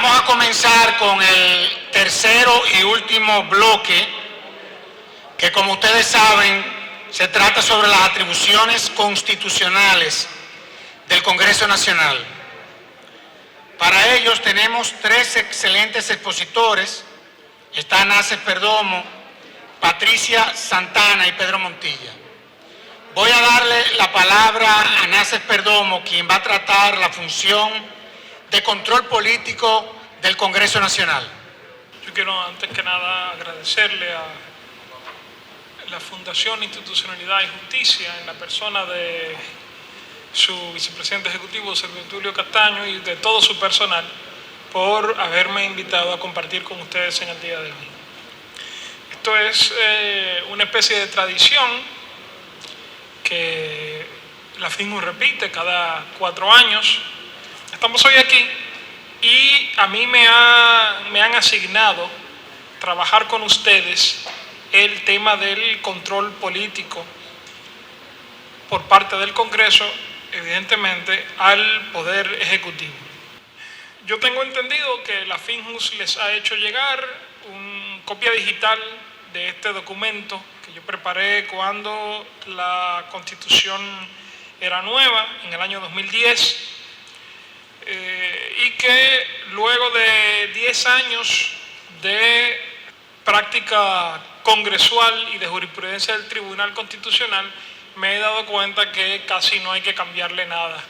Vamos a comenzar con el tercero y último bloque, que como ustedes saben, se trata sobre las atribuciones constitucionales del Congreso Nacional. Para ellos tenemos tres excelentes expositores. Está Naces Perdomo, Patricia Santana y Pedro Montilla. Voy a darle la palabra a Naces Perdomo, quien va a tratar la función de control político del Congreso Nacional. Yo quiero antes que nada agradecerle a la Fundación Institucionalidad y Justicia, en la persona de su vicepresidente ejecutivo, Servio Tulio Castaño, y de todo su personal, por haberme invitado a compartir con ustedes en el día de hoy. Esto es una especie de tradición que la FINJUN repite cada 4 años. Estamos hoy aquí y a mí me han asignado trabajar con ustedes el tema del control político por parte del Congreso, evidentemente, al Poder Ejecutivo. Yo tengo entendido que la FINJUN les ha hecho llegar una copia digital de este documento que yo preparé cuando la Constitución era nueva, en el año 2010, y que luego de 10 años de práctica congresual y de jurisprudencia del Tribunal Constitucional, me he dado cuenta que casi no hay que cambiarle nada,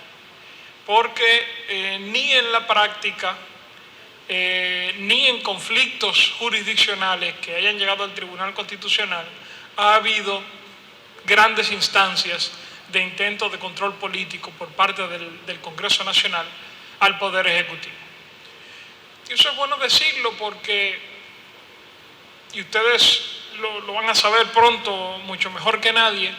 porque ni en la práctica ni en conflictos jurisdiccionales que hayan llegado al Tribunal Constitucional ha habido grandes instancias de intentos de control político por parte del Congreso Nacional al Poder Ejecutivo. Y eso es bueno decirlo porque, y ustedes lo van a saber pronto mucho mejor que nadie,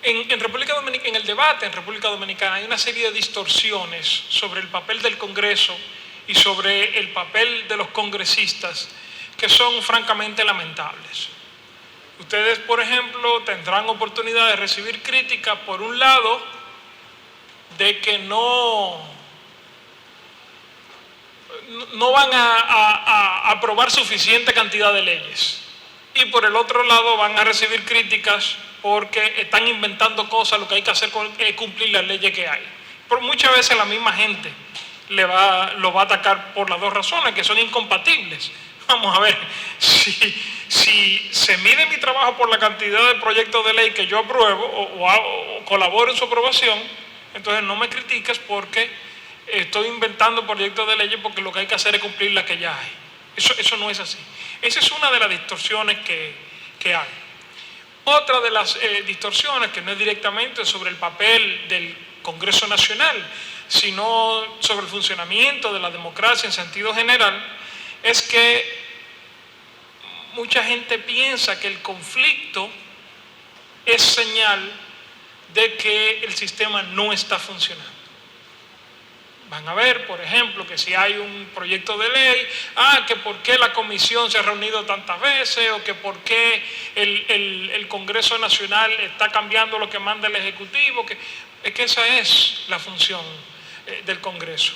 en el debate en República Dominicana hay una serie de distorsiones sobre el papel del Congreso y sobre el papel de los congresistas que son francamente lamentables. Ustedes, por ejemplo, tendrán oportunidad de recibir crítica, por un lado, de que no van a aprobar suficiente cantidad de leyes, y por el otro lado van a recibir críticas porque están inventando cosas. Lo que hay que hacer es cumplir las leyes que hay. Pero muchas veces la misma gente lo va a atacar por las dos razones, que son incompatibles. Vamos a ver, si se mide mi trabajo por la cantidad de proyectos de ley que yo apruebo o colaboro en su aprobación, entonces no me critiques porque estoy inventando proyectos de leyes, porque lo que hay que hacer es cumplir las que ya hay. Eso no es así. Esa es una de las distorsiones que hay. Otra de las distorsiones, que no es directamente sobre el papel del Congreso Nacional, sino sobre el funcionamiento de la democracia en sentido general, es que mucha gente piensa que el conflicto es señal de que el sistema no está funcionando. Van a ver, por ejemplo, que si hay un proyecto de ley, que por qué la comisión se ha reunido tantas veces, o que por qué el Congreso Nacional está cambiando lo que manda el Ejecutivo, es que esa es la función del Congreso.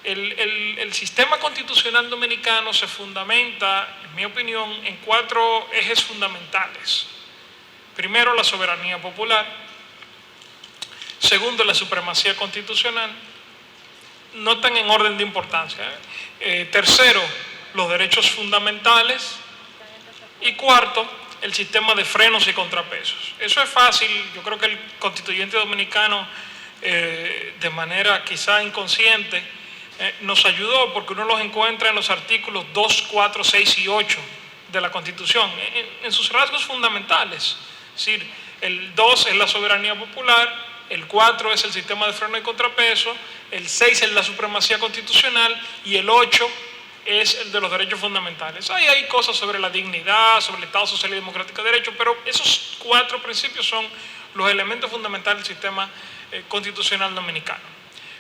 El sistema constitucional dominicano se fundamenta, en mi opinión, en 4 ejes fundamentales. Primero, la soberanía popular. Segundo, la supremacía constitucional. No están en orden de importancia. Tercero, los derechos fundamentales. Y cuarto, el sistema de frenos y contrapesos. Eso es fácil. Yo creo que el constituyente dominicano, de manera quizá inconsciente, nos ayudó, porque uno los encuentra en los artículos 2, 4, 6 y 8 de la Constitución, en sus rasgos fundamentales. Es decir, el 2 es la soberanía popular, el 4 es el sistema de freno y contrapeso, el 6 es la supremacía constitucional y el 8 es el de los derechos fundamentales. Ahí hay cosas sobre la dignidad, sobre el Estado social y democrático de derecho, pero esos 4 principios son los elementos fundamentales del sistema constitucional dominicano.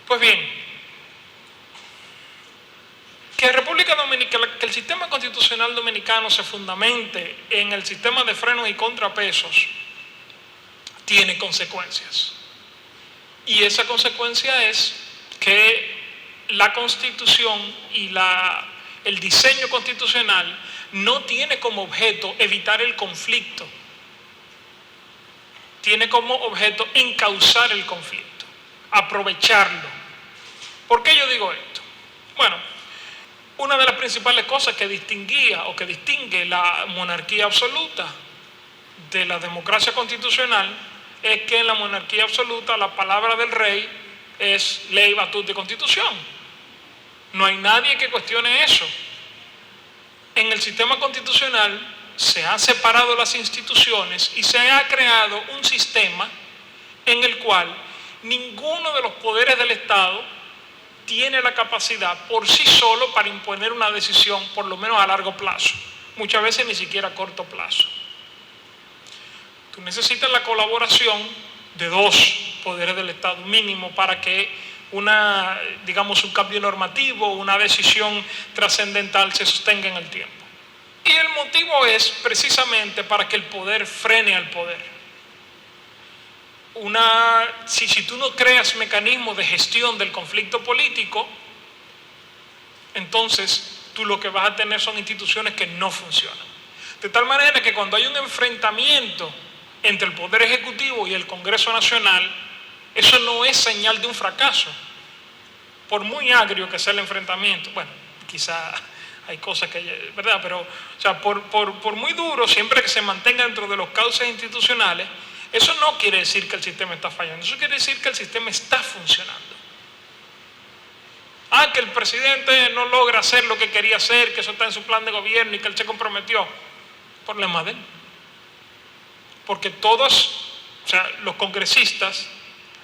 Pues bien, que el sistema constitucional dominicano se fundamente en el sistema de frenos y contrapesos tiene consecuencias. Y esa consecuencia es que la Constitución y el diseño constitucional no tiene como objeto evitar el conflicto, tiene como objeto encauzar el conflicto, aprovecharlo. ¿Por qué yo digo esto? Bueno, una de las principales cosas que distinguía o que distingue la monarquía absoluta de la democracia constitucional es que en la monarquía absoluta la palabra del rey es ley, batuta y constitución. No hay nadie que cuestione eso. En el sistema constitucional se han separado las instituciones y se ha creado un sistema en el cual ninguno de los poderes del Estado tiene la capacidad por sí solo para imponer una decisión, por lo menos a largo plazo, muchas veces ni siquiera a corto plazo. Tú necesitas la colaboración de dos poderes del Estado mínimo para que un cambio normativo, una decisión trascendental se sostenga en el tiempo. Y el motivo es precisamente para que el poder frene al poder. Si tú no creas mecanismos de gestión del conflicto político, entonces tú lo que vas a tener son instituciones que no funcionan. De tal manera que cuando hay un enfrentamiento entre el Poder Ejecutivo y el Congreso Nacional, eso no es señal de un fracaso. Por muy agrio que sea el enfrentamiento, bueno, quizá hay cosas que, ¿verdad? Pero, o sea, por muy duro, siempre que se mantenga dentro de los cauces institucionales, eso no quiere decir que el sistema está fallando, eso quiere decir que el sistema está funcionando. Que el presidente no logra hacer lo que quería hacer, que eso está en su plan de gobierno y que él se comprometió, problema de él. Porque todos, o sea, los congresistas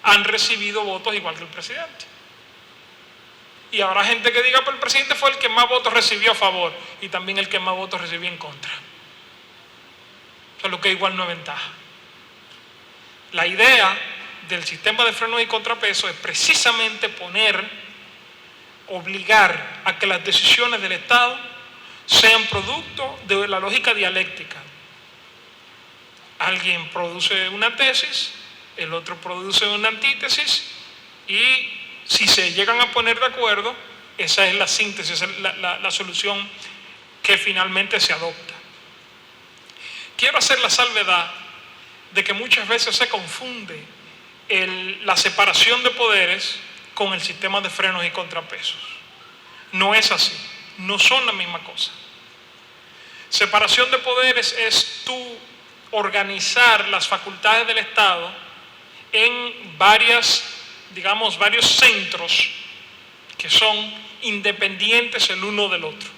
han recibido votos igual que el presidente. Y habrá gente que diga, pero el presidente fue el que más votos recibió a favor y también el que más votos recibió en contra. O sea, lo que igual no es ventaja. La idea del sistema de frenos y contrapesos es precisamente obligar a que las decisiones del Estado sean producto de la lógica dialéctica. Alguien produce una tesis, el otro produce una antítesis y si se llegan a poner de acuerdo, esa es la síntesis, la solución que finalmente se adopta. Quiero hacer la salvedad de que muchas veces se confunde la separación de poderes con el sistema de frenos y contrapesos. No es así, no son la misma cosa. Separación de poderes es tú organizar las facultades del Estado en varios centros que son independientes el uno del otro.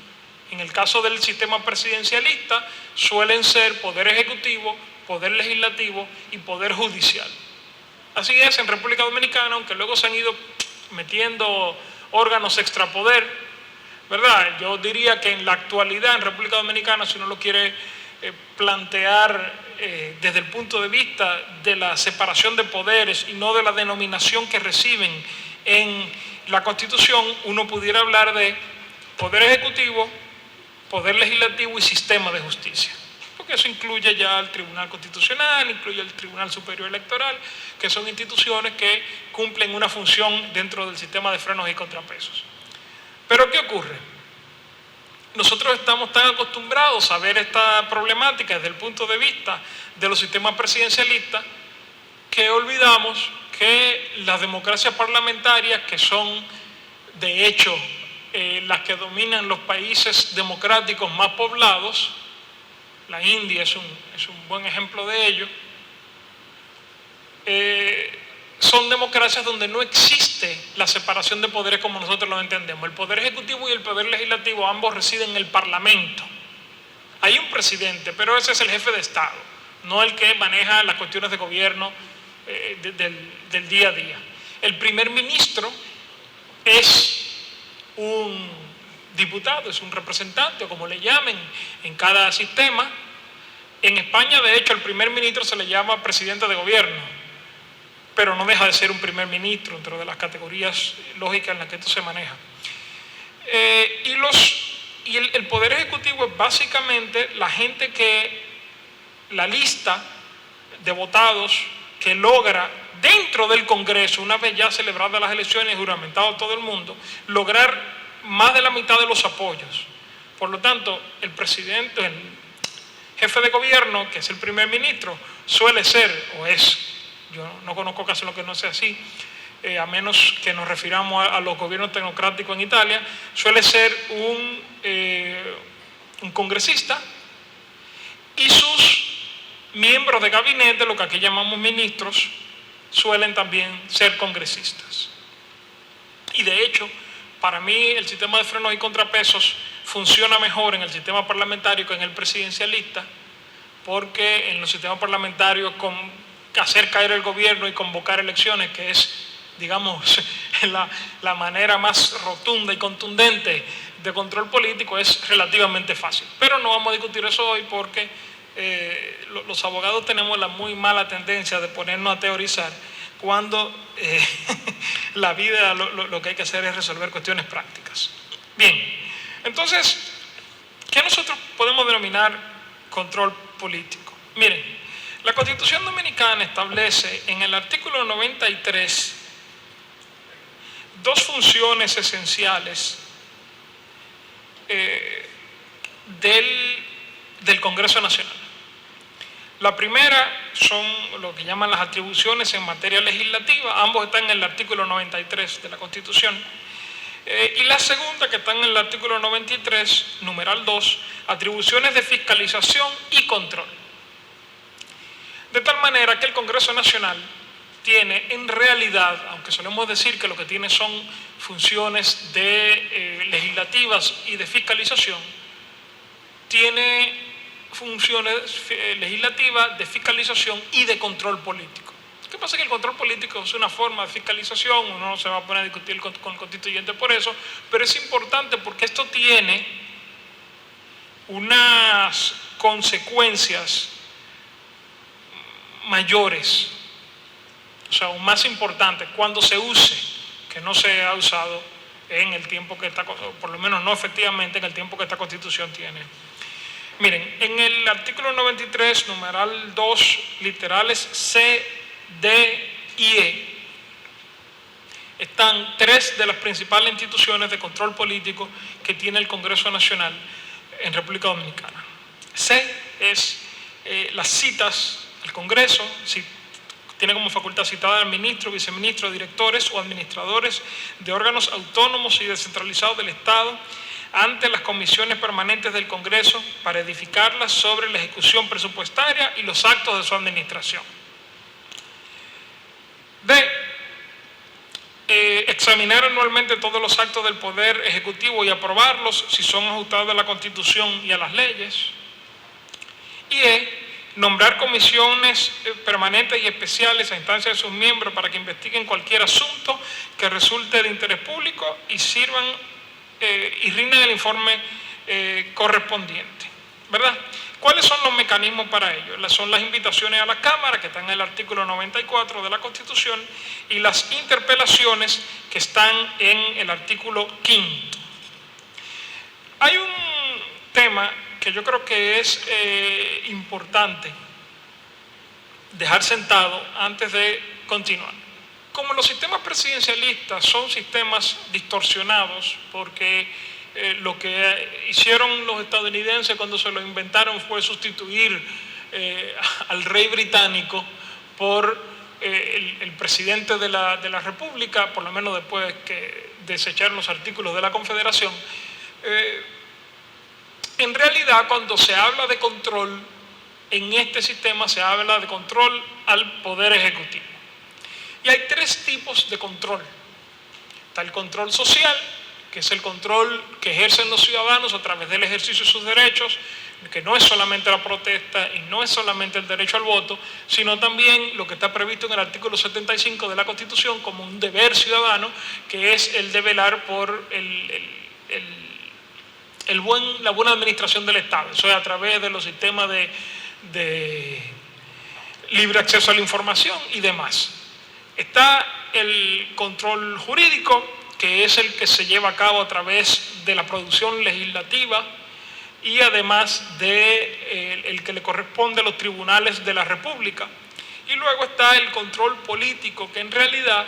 En el caso del sistema presidencialista suelen ser poder ejecutivo, poder legislativo y poder judicial. Así es en República Dominicana, aunque luego se han ido metiendo órganos extrapoder, ¿verdad? Yo diría que en la actualidad en República Dominicana, si uno lo quiere plantear desde el punto de vista de la separación de poderes y no de la denominación que reciben en la Constitución, uno pudiera hablar de poder ejecutivo, poder legislativo y sistema de justicia. Porque eso incluye ya el Tribunal Constitucional, incluye el Tribunal Superior Electoral, que son instituciones que cumplen una función dentro del sistema de frenos y contrapesos. Pero ¿qué ocurre? Nosotros estamos tan acostumbrados a ver esta problemática desde el punto de vista de los sistemas presidencialistas que olvidamos que las democracias parlamentarias, que son de hecho las que dominan los países democráticos más poblados, la India es un buen ejemplo de ello, son democracias donde no existe la separación de poderes como nosotros lo entendemos. El poder ejecutivo y el poder legislativo ambos residen en el Parlamento. Hay un presidente, pero ese es el jefe de Estado, no el que maneja las cuestiones de gobierno del día a día. El primer ministro es un diputado, es un representante, o como le llamen en cada sistema. En España, de hecho, al primer ministro se le llama presidente de gobierno, pero no deja de ser un primer ministro dentro de las categorías lógicas en las que esto se maneja. Y el poder ejecutivo es básicamente la gente que la lista de votados que logra dentro del Congreso, una vez ya celebradas las elecciones y juramentado todo el mundo, lograr más de la mitad de los apoyos. Por lo tanto, el presidente, el jefe de gobierno, que es el primer ministro, suele ser, o es, yo no conozco caso en lo que no sea así, a menos que nos refiramos a los gobiernos tecnocráticos en Italia, suele ser un congresista, y sus miembros de gabinete, lo que aquí llamamos ministros, suelen también ser congresistas. Y de hecho, para mí el sistema de frenos y contrapesos funciona mejor en el sistema parlamentario que en el presidencialista, porque en los sistemas parlamentarios hacer caer el gobierno y convocar elecciones, que es, digamos, la manera más rotunda y contundente de control político, es relativamente fácil. Pero no vamos a discutir eso hoy porque los abogados tenemos la muy mala tendencia de ponernos a teorizar cuando la vida lo que hay que hacer es resolver cuestiones prácticas. Bien, entonces, ¿qué nosotros podemos denominar control político? Miren, la Constitución Dominicana establece en el artículo 93 dos funciones esenciales del Congreso Nacional. La primera son lo que llaman las atribuciones en materia legislativa, ambos están en el artículo 93 de la Constitución, y la segunda, que está en el artículo 93, numeral 2, atribuciones de fiscalización y control. De tal manera que el Congreso Nacional tiene en realidad, aunque solemos decir que lo que tiene son funciones legislativas y de fiscalización, tiene funciones legislativas, de fiscalización y de control político. ¿Qué pasa? Que el control político es una forma de fiscalización, uno no se va a poner a discutir con el constituyente por eso, pero es importante porque esto tiene unas consecuencias mayores, o sea, aún más importantes, cuando se use, que no se ha usado en el tiempo que está, por lo menos no efectivamente en el tiempo que esta Constitución tiene. Miren, en el artículo 93, numeral 2, literales C, D y E, están tres de las principales instituciones de control político que tiene el Congreso Nacional en República Dominicana. C es las citas al Congreso, si tiene como facultad citada al ministro, viceministro, directores o administradores de órganos autónomos y descentralizados del Estado ante las comisiones permanentes del Congreso para edificarlas sobre la ejecución presupuestaria y los actos de su administración. D. Examinar anualmente todos los actos del Poder Ejecutivo y aprobarlos si son ajustados a la Constitución y a las leyes. Y E. Nombrar comisiones permanentes y especiales a instancia de sus miembros para que investiguen cualquier asunto que resulte de interés público y sirvan y rindan el informe correspondiente, ¿verdad? ¿Cuáles son los mecanismos para ello? Son las invitaciones a la Cámara, que están en el artículo 94 de la Constitución, y las interpelaciones, que están en el artículo 5. Hay un tema que yo creo que es importante dejar sentado antes de continuar. Como los sistemas presidencialistas son sistemas distorsionados, porque lo que hicieron los estadounidenses cuando se lo inventaron fue sustituir al rey británico por el presidente de la República, por lo menos después que desecharon los artículos de la Confederación. En realidad, cuando se habla de control en este sistema, se habla de control al Poder Ejecutivo. Y hay tres tipos de control. Está el control social, que es el control que ejercen los ciudadanos a través del ejercicio de sus derechos, que no es solamente la protesta y no es solamente el derecho al voto, sino también lo que está previsto en el artículo 75 de la Constitución como un deber ciudadano, que es el de velar por la buena administración del Estado. Eso es a través de los sistemas de libre acceso a la información y demás. Está el control jurídico, que es el que se lleva a cabo a través de la producción legislativa y además el que le corresponde a los tribunales de la República. Y luego está el control político, que en realidad,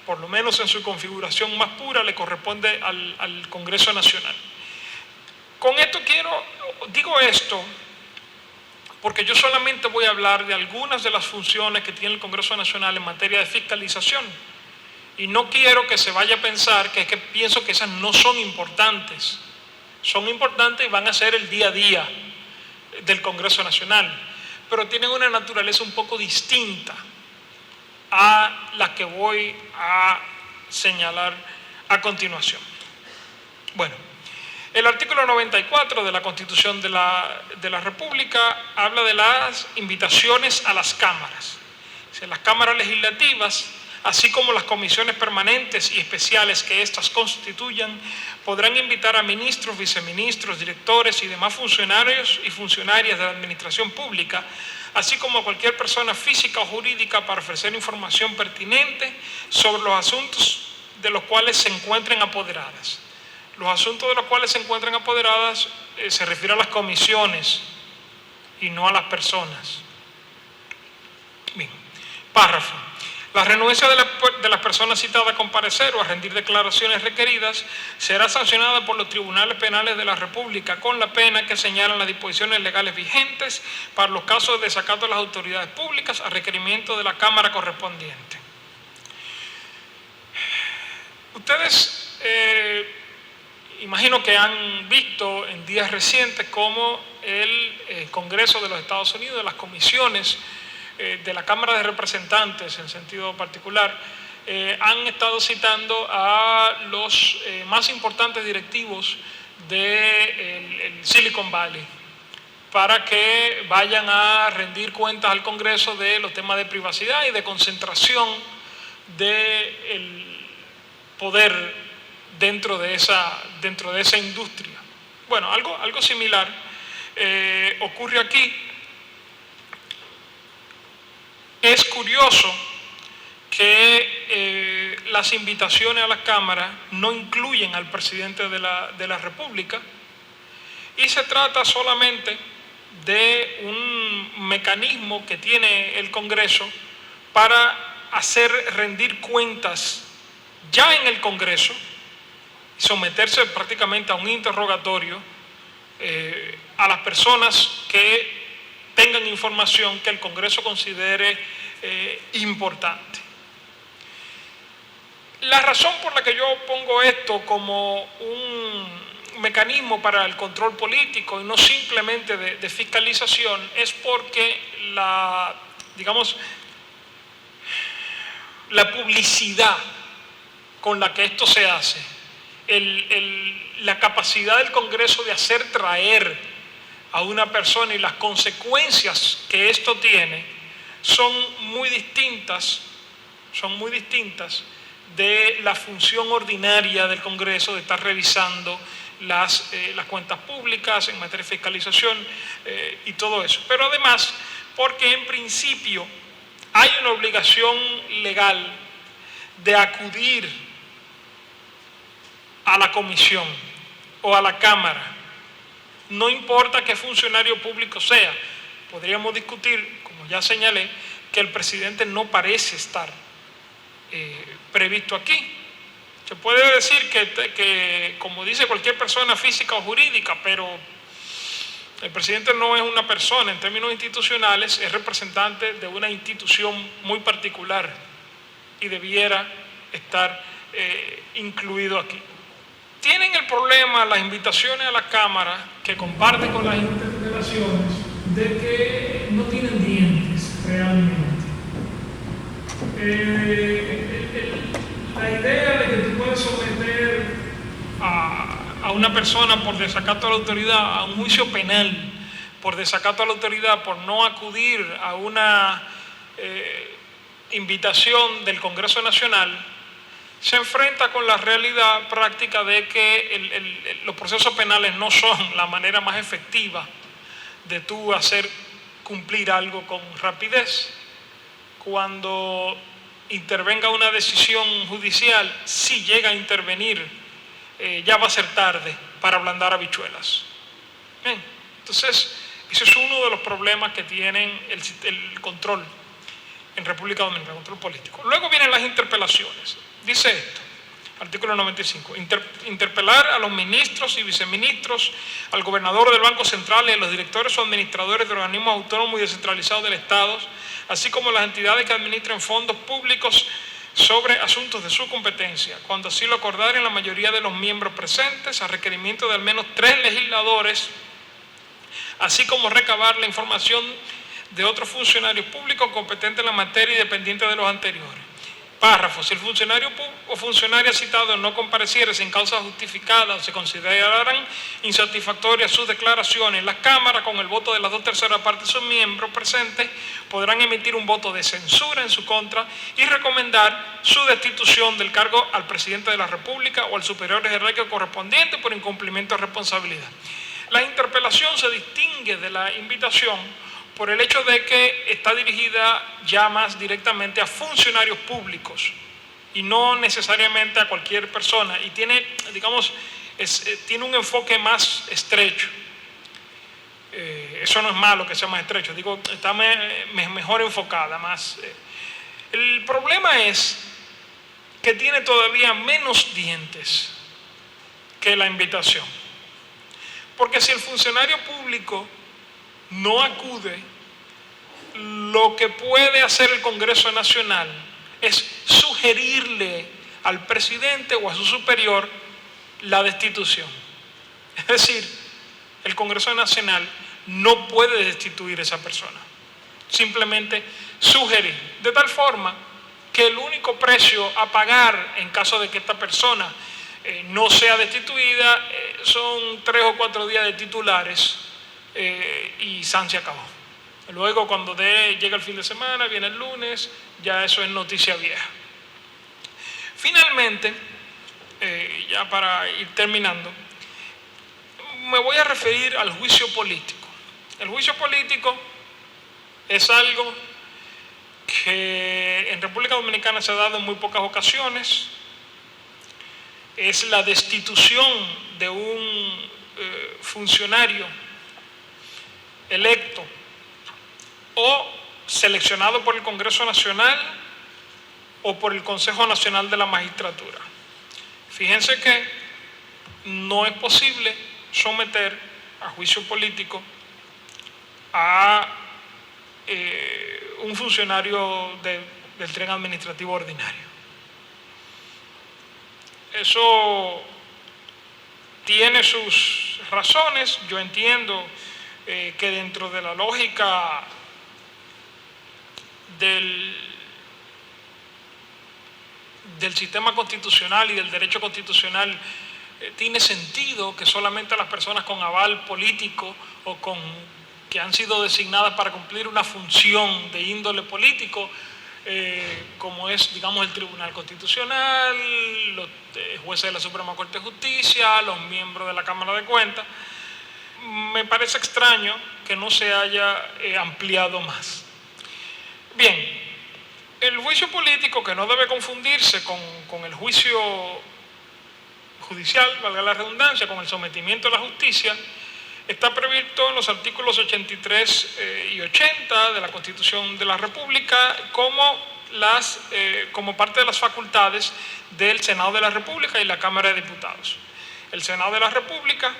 por lo menos en su configuración más pura, le corresponde al Congreso Nacional. Con esto digo esto porque yo solamente voy a hablar de algunas de las funciones que tiene el Congreso Nacional en materia de fiscalización. Y no quiero que se vaya a pensar que es que pienso que esas no son importantes. Son importantes y van a ser el día a día del Congreso Nacional, pero tienen una naturaleza un poco distinta a la que voy a señalar a continuación. Bueno, el artículo 94 de la Constitución de la República habla de las invitaciones a las cámaras. Las cámaras legislativas, así como las comisiones permanentes y especiales que éstas constituyan, podrán invitar a ministros, viceministros, directores y demás funcionarios y funcionarias de la administración pública, así como a cualquier persona física o jurídica, para ofrecer información pertinente sobre los asuntos de los cuales se encuentren apoderadas. Los asuntos de los cuales se encuentran apoderadas se refiere a las comisiones y no a las personas. Bien, párrafo. La renuencia de las personas citadas a comparecer o a rendir declaraciones requeridas será sancionada por los tribunales penales de la República con la pena que señalan las disposiciones legales vigentes para los casos de desacato de las autoridades públicas a requerimiento de la Cámara correspondiente. Ustedes imagino que han visto en días recientes cómo el Congreso de los Estados Unidos, las comisiones de la Cámara de Representantes en sentido particular, han estado citando a los más importantes directivos del Silicon Valley para que vayan a rendir cuentas al Congreso de los temas de privacidad y de concentración del poder dentro de esa industria. Bueno, algo similar ocurre aquí. Es curioso que las invitaciones a las cámaras no incluyen al presidente de la República y se trata solamente de un mecanismo que tiene el Congreso para hacer rendir cuentas ya en el Congreso, someterse prácticamente a un interrogatorio a las personas que tengan información que el Congreso considere importante. La razón por la que yo pongo esto como un mecanismo para el control político y no simplemente de fiscalización es porque la publicidad con la que esto se hace, la capacidad del Congreso de hacer traer a una persona y las consecuencias que esto tiene son muy distintas de la función ordinaria del Congreso de estar revisando las cuentas públicas en materia de fiscalización y todo eso. Pero además, porque en principio hay una obligación legal de acudir a la comisión o a la Cámara, no importa qué funcionario público sea. Podríamos discutir, como ya señalé, que el presidente no parece estar previsto aquí. Se puede decir que, como dice cualquier persona física o jurídica, pero el presidente no es una persona en términos institucionales, es representante de una institución muy particular y debiera estar incluido aquí. Tienen el problema las invitaciones a la Cámara, que comparten con las interpelaciones, de que no tienen dientes realmente. La idea de que tú puedes someter a una persona por desacato a la autoridad a un juicio penal, por desacato a la autoridad, por no acudir a una invitación del Congreso Nacional, se enfrenta con la realidad práctica de que los procesos penales no son la manera más efectiva de tú hacer cumplir algo con rapidez. Cuando intervenga una decisión judicial, si llega a intervenir, ya va a ser tarde para ablandar habichuelas. Bien, entonces, ese es uno de los problemas que tienen el control. en República Dominicana, control político. Luego vienen las interpelaciones. Dice esto, artículo 95, interpelar a los ministros y viceministros, al gobernador del Banco Central y a los directores o administradores de organismos autónomos y descentralizados del Estado, así como las entidades que administren fondos públicos sobre asuntos de su competencia, cuando así lo acordaren la mayoría de los miembros presentes, a requerimiento de al menos 3 legisladores, así como recabar la información de otros funcionarios públicos competentes en la materia y dependientes de los anteriores. Párrafo. Si el funcionario o funcionaria citado no compareciere sin causa justificada o se consideraran insatisfactorias sus declaraciones, las cámaras, con el voto de las 2/3 partes de sus miembros presentes, podrán emitir un voto de censura en su contra y recomendar su destitución del cargo al presidente de la República o al superior jerárquico correspondiente por incumplimiento de responsabilidad. La interpelación se distingue de la invitación por el hecho de que está dirigida ya más directamente a funcionarios públicos y no necesariamente a cualquier persona, y tiene, digamos, tiene un enfoque más estrecho. Eso no es malo que sea más estrecho, digo, está mejor enfocada, más. El problema es que tiene todavía menos dientes que la invitación, porque si el funcionario público no acude, lo que puede hacer el Congreso Nacional es sugerirle al presidente o a su superior la destitución. Es decir, el Congreso Nacional no puede destituir a esa persona, simplemente sugerir, de tal forma que el único precio a pagar en caso de que esta persona no sea destituida son 3 o 4 días de titulares y San se acabó. Luego, cuando llega el fin de semana, viene el lunes, ya eso es noticia vieja. Finalmente, ya para ir terminando, me voy a referir al juicio político. El juicio político es algo que en República Dominicana se ha dado en muy pocas ocasiones. Es la destitución de un funcionario electo o seleccionado por el Congreso Nacional o por el Consejo Nacional de la Magistratura. Fíjense que no es posible someter a juicio político a un funcionario del tren administrativo ordinario. Eso tiene sus razones. Yo entiendo que dentro de la lógica del sistema constitucional y del derecho constitucional tiene sentido que solamente las personas con aval político o que han sido designadas para cumplir una función de índole político, como es, digamos, el Tribunal Constitucional, los jueces de la Suprema Corte de Justicia, los miembros de la Cámara de Cuentas. Me parece extraño que no se haya ampliado más. Bien, el juicio político, que no debe confundirse con el juicio judicial, valga la redundancia, con el sometimiento a la justicia, está previsto en los artículos 83 y 80 de la Constitución de la República como parte de las facultades del Senado de la República y la Cámara de Diputados. El Senado de la República,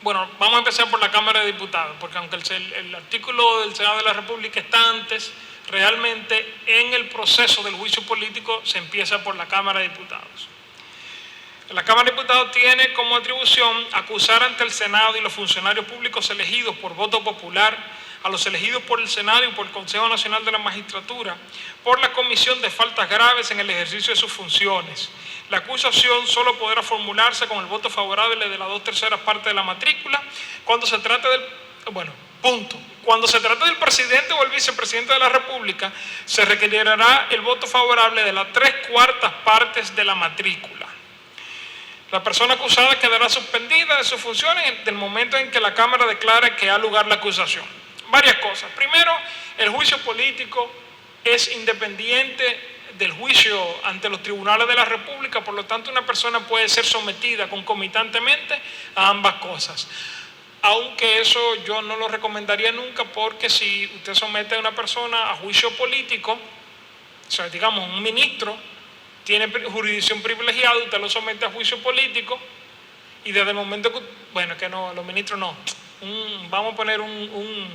bueno, vamos a empezar por la Cámara de Diputados, porque aunque el artículo del Senado de la República está antes, realmente en el proceso del juicio político se empieza por la Cámara de Diputados. La Cámara de Diputados tiene como atribución acusar ante el Senado y los funcionarios públicos elegidos por voto popular, a los elegidos por el Senado y por el Consejo Nacional de la Magistratura, por la comisión de faltas graves en el ejercicio de sus funciones. La acusación solo podrá formularse con el voto favorable de las 2/3 partes de la matrícula cuando se trate Cuando se trate del presidente o el vicepresidente de la República, se requerirá el voto favorable de las 3/4 partes de la matrícula. La persona acusada quedará suspendida de sus funciones desde el momento en que la Cámara declare que ha lugar la acusación. Varias cosas. Primero, el juicio político es independiente del juicio ante los tribunales de la República, por lo tanto una persona puede ser sometida concomitantemente a ambas cosas. aunque eso yo no lo recomendaría nunca, porque si usted somete a una persona a juicio político, o sea, digamos, un ministro tiene jurisdicción privilegiada, usted lo somete a juicio político, y desde el momento que, bueno, que no, los ministros no, vamos a poner un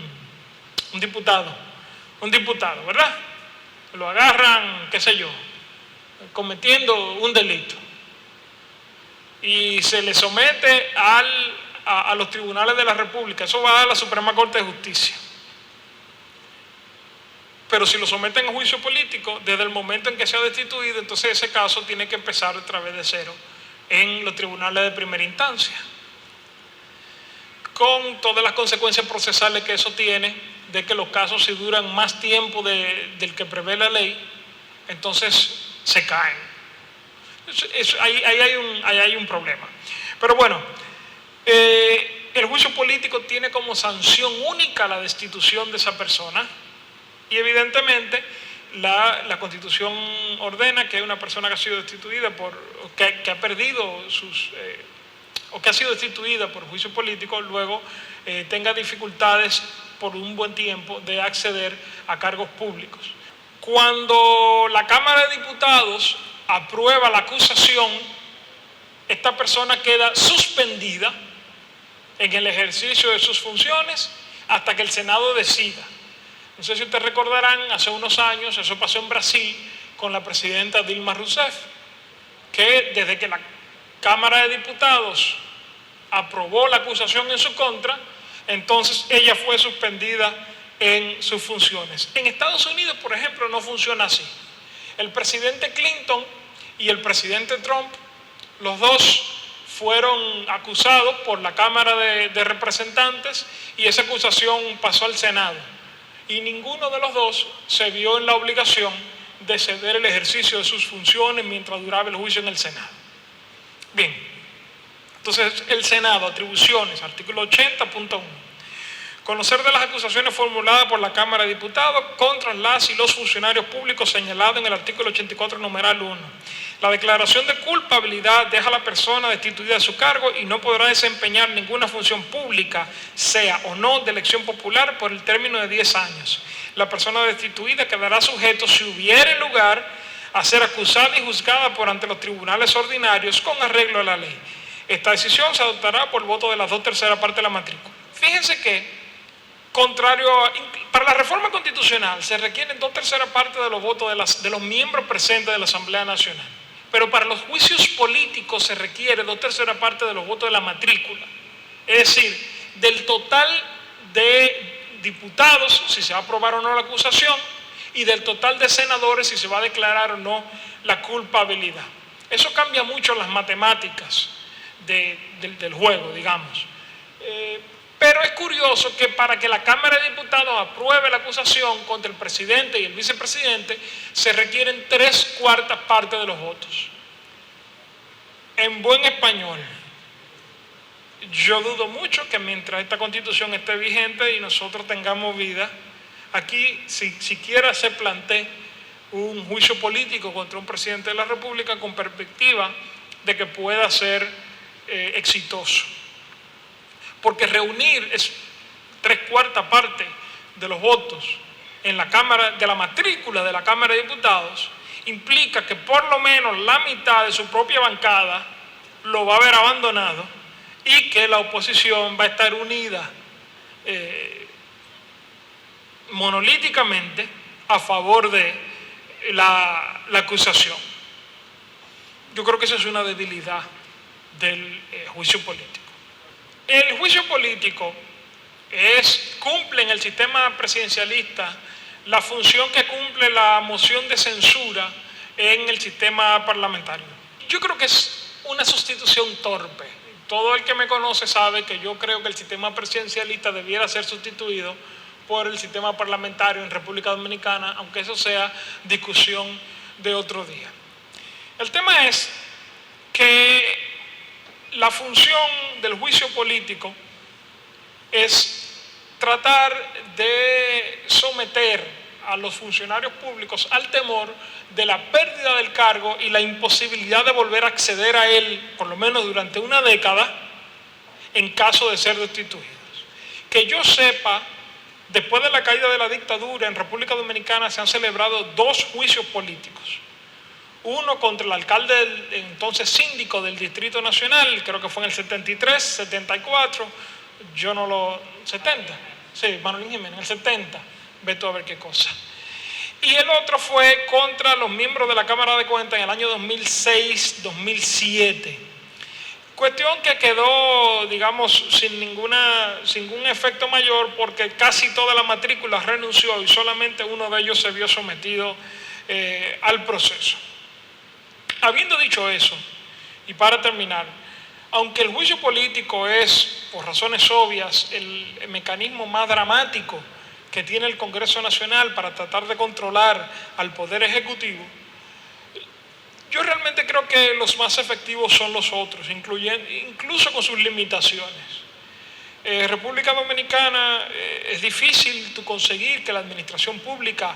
diputado, ¿verdad? Lo agarran, qué sé yo, cometiendo un delito, y se le somete a los tribunales de la República. Eso va a la Suprema Corte de Justicia. Pero si lo someten a juicio político, desde el momento en que sea destituido, entonces ese caso tiene que empezar otra vez de cero en los tribunales de primera instancia, con todas las consecuencias procesales que eso tiene, de que los casos, si duran más tiempo del que prevé la ley, entonces se caen. Ahí hay un problema. Pero bueno, el juicio político tiene como sanción única la destitución de esa persona, y evidentemente la Constitución ordena que una persona que ha sido destituida que ha perdido o que ha sido destituida por juicio político, luego tenga dificultades por un buen tiempo de acceder a cargos públicos. Cuando la Cámara de Diputados aprueba la acusación, esta persona queda suspendida en el ejercicio de sus funciones hasta que el Senado decida. No sé si ustedes recordarán, hace unos años, eso pasó en Brasil con la presidenta Dilma Rousseff, que desde que la Cámara de Diputados aprobó la acusación en su contra, entonces ella fue suspendida en sus funciones. En Estados Unidos, por ejemplo, no funciona así. El presidente Clinton y el presidente Trump, los dos fueron acusados por la Cámara de Representantes, y esa acusación pasó al Senado. Y ninguno de los dos se vio en la obligación de ceder el ejercicio de sus funciones mientras duraba el juicio en el Senado. Bien, entonces el Senado, atribuciones, artículo 80.1. Conocer de las acusaciones formuladas por la Cámara de Diputados contra las y los funcionarios públicos señalados en el artículo 84, numeral 1. La declaración de culpabilidad deja a la persona destituida de su cargo y no podrá desempeñar ninguna función pública, sea o no de elección popular, por el término de 10 años. La persona destituida quedará sujeto, si hubiere lugar, a ser acusada y juzgada por ante los tribunales ordinarios con arreglo a la ley. Esta decisión se adoptará por voto de las 2/3 partes de la matrícula. Fíjense que, para la reforma constitucional se requieren 2/3 partes de los votos de los miembros presentes de la Asamblea Nacional, pero para los juicios políticos se requiere 2/3 partes de los votos de la matrícula, es decir, del total de diputados, si se va a aprobar o no la acusación, y del total de senadores, si se va a declarar o no la culpabilidad. Eso cambia mucho las matemáticas del juego, digamos. Pero es curioso que para que la Cámara de Diputados apruebe la acusación contra el presidente y el vicepresidente, se requieren 3/4 partes de los votos. En buen español, yo dudo mucho que mientras esta Constitución esté vigente y nosotros tengamos vida, aquí siquiera se plantee un juicio político contra un presidente de la República con perspectiva de que pueda ser exitoso. Porque reunir 3/4 partes de los votos en la Cámara, de la matrícula de la Cámara de Diputados, implica que por lo menos la mitad de su propia bancada lo va a haber abandonado, y que la oposición va a estar unida monolíticamente a favor de la acusación. Yo creo que esa es una debilidad del juicio político. El juicio político cumple en el sistema presidencialista la función que cumple la moción de censura en el sistema parlamentario. Yo creo que es una sustitución torpe. Todo el que me conoce sabe que yo creo que el sistema presidencialista debiera ser sustituido por el sistema parlamentario en República Dominicana, aunque eso sea discusión de otro día. El tema es que la función del juicio político es tratar de someter a los funcionarios públicos al temor de la pérdida del cargo y la imposibilidad de volver a acceder a él, por lo menos durante una década, en caso de ser destituidos. Que yo sepa, después de la caída de la dictadura en República Dominicana se han celebrado 2 juicios políticos. Uno contra el alcalde, entonces síndico del Distrito Nacional, creo que fue en el 73, 74, yo no lo... 70, sí, Manolín Jiménez, en el 70, ve tú a ver qué cosa. Y el otro fue contra los miembros de la Cámara de Cuentas en el año 2006-2007. Cuestión que quedó, digamos, sin ningún efecto mayor porque casi toda la matrícula renunció y solamente uno de ellos se vio sometido al proceso. Habiendo dicho eso, y para terminar, aunque el juicio político es, por razones obvias, el mecanismo más dramático que tiene el Congreso Nacional para tratar de controlar al Poder Ejecutivo, yo realmente creo que los más efectivos son los otros, incluso con sus limitaciones. República Dominicana es difícil conseguir que la administración pública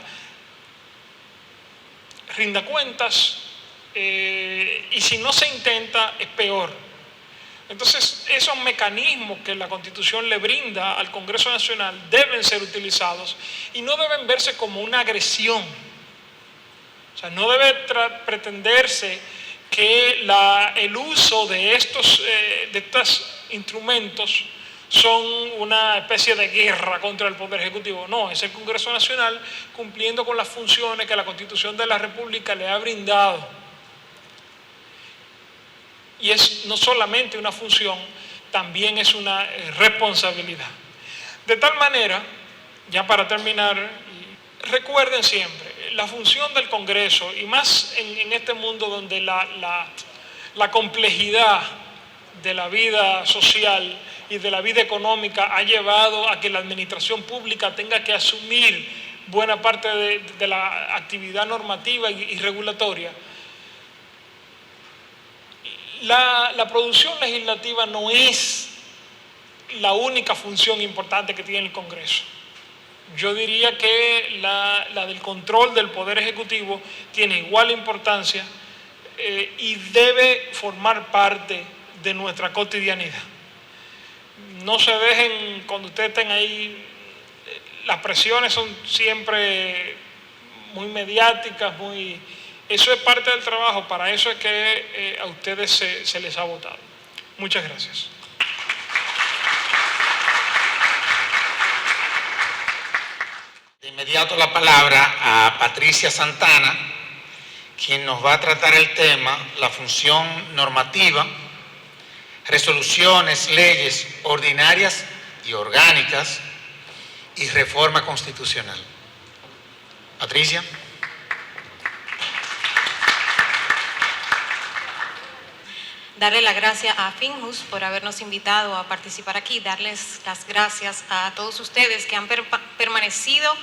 rinda cuentas y si no se intenta es peor. Entonces, esos mecanismos que la Constitución le brinda al Congreso Nacional deben ser utilizados y no deben verse como una agresión. O sea, no debe pretenderse que el uso de estos instrumentos son una especie de guerra contra el Poder Ejecutivo. No, es el Congreso Nacional cumpliendo con las funciones que la Constitución de la República le ha brindado. Y es no solamente una función, también es una responsabilidad. De tal manera, ya para terminar, recuerden siempre, la función del Congreso, y más en este mundo donde la complejidad de la vida social y de la vida económica ha llevado a que la administración pública tenga que asumir buena parte de la actividad normativa y regulatoria. La producción legislativa no es la única función importante que tiene el Congreso. Yo diría que la del control del Poder Ejecutivo tiene igual importancia y debe formar parte de nuestra cotidianidad. No se dejen, cuando ustedes estén ahí, las presiones son siempre muy mediáticas, eso es parte del trabajo, para eso es que a ustedes se les ha votado. Muchas gracias. De inmediato la palabra a Patricia Santana, quien nos va a tratar el tema, la función normativa, resoluciones, leyes ordinarias y orgánicas y reforma constitucional. Patricia. Darle las gracias a Finjus por habernos invitado a participar aquí, darles las gracias a todos ustedes que han permanecido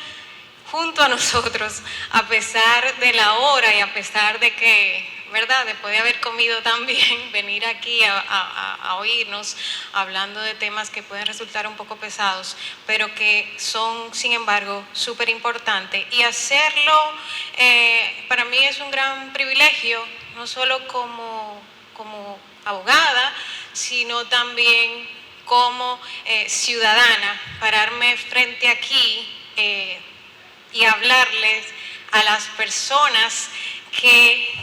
junto a nosotros a pesar de la hora y a pesar de que, ¿verdad?, después de haber comido también, venir aquí a oírnos hablando de temas que pueden resultar un poco pesados, pero que son, sin embargo, súper importantes. Y hacerlo para mí es un gran privilegio, no solo como abogada, sino también como ciudadana, pararme frente aquí y hablarles a las personas que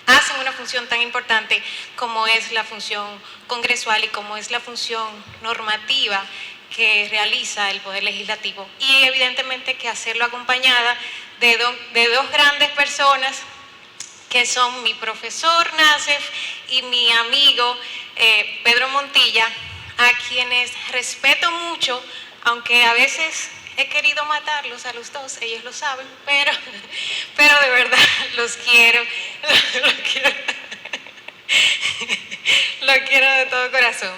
hacen una función tan importante como es la función congresual y como es la función normativa que realiza el Poder Legislativo. Y evidentemente que hacerlo acompañada de dos grandes personas que son mi profesor Nacef y mi amigo Pedro Montilla, a quienes respeto mucho, aunque a veces he querido matarlos a los dos, ellos lo saben, pero de verdad los quiero de todo corazón.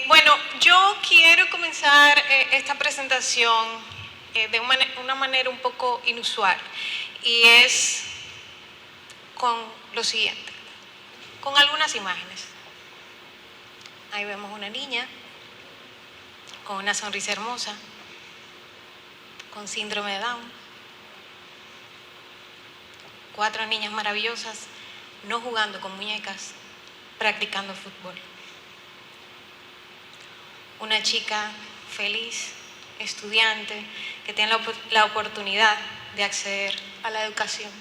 Bueno, yo quiero comenzar esta presentación de una manera un poco inusual, y es con lo siguiente, con algunas imágenes. Ahí vemos una niña con una sonrisa hermosa, con síndrome de Down, 4 niñas maravillosas, no jugando con muñecas, practicando fútbol. una chica feliz, estudiante, que tiene la oportunidad de acceder a la educación.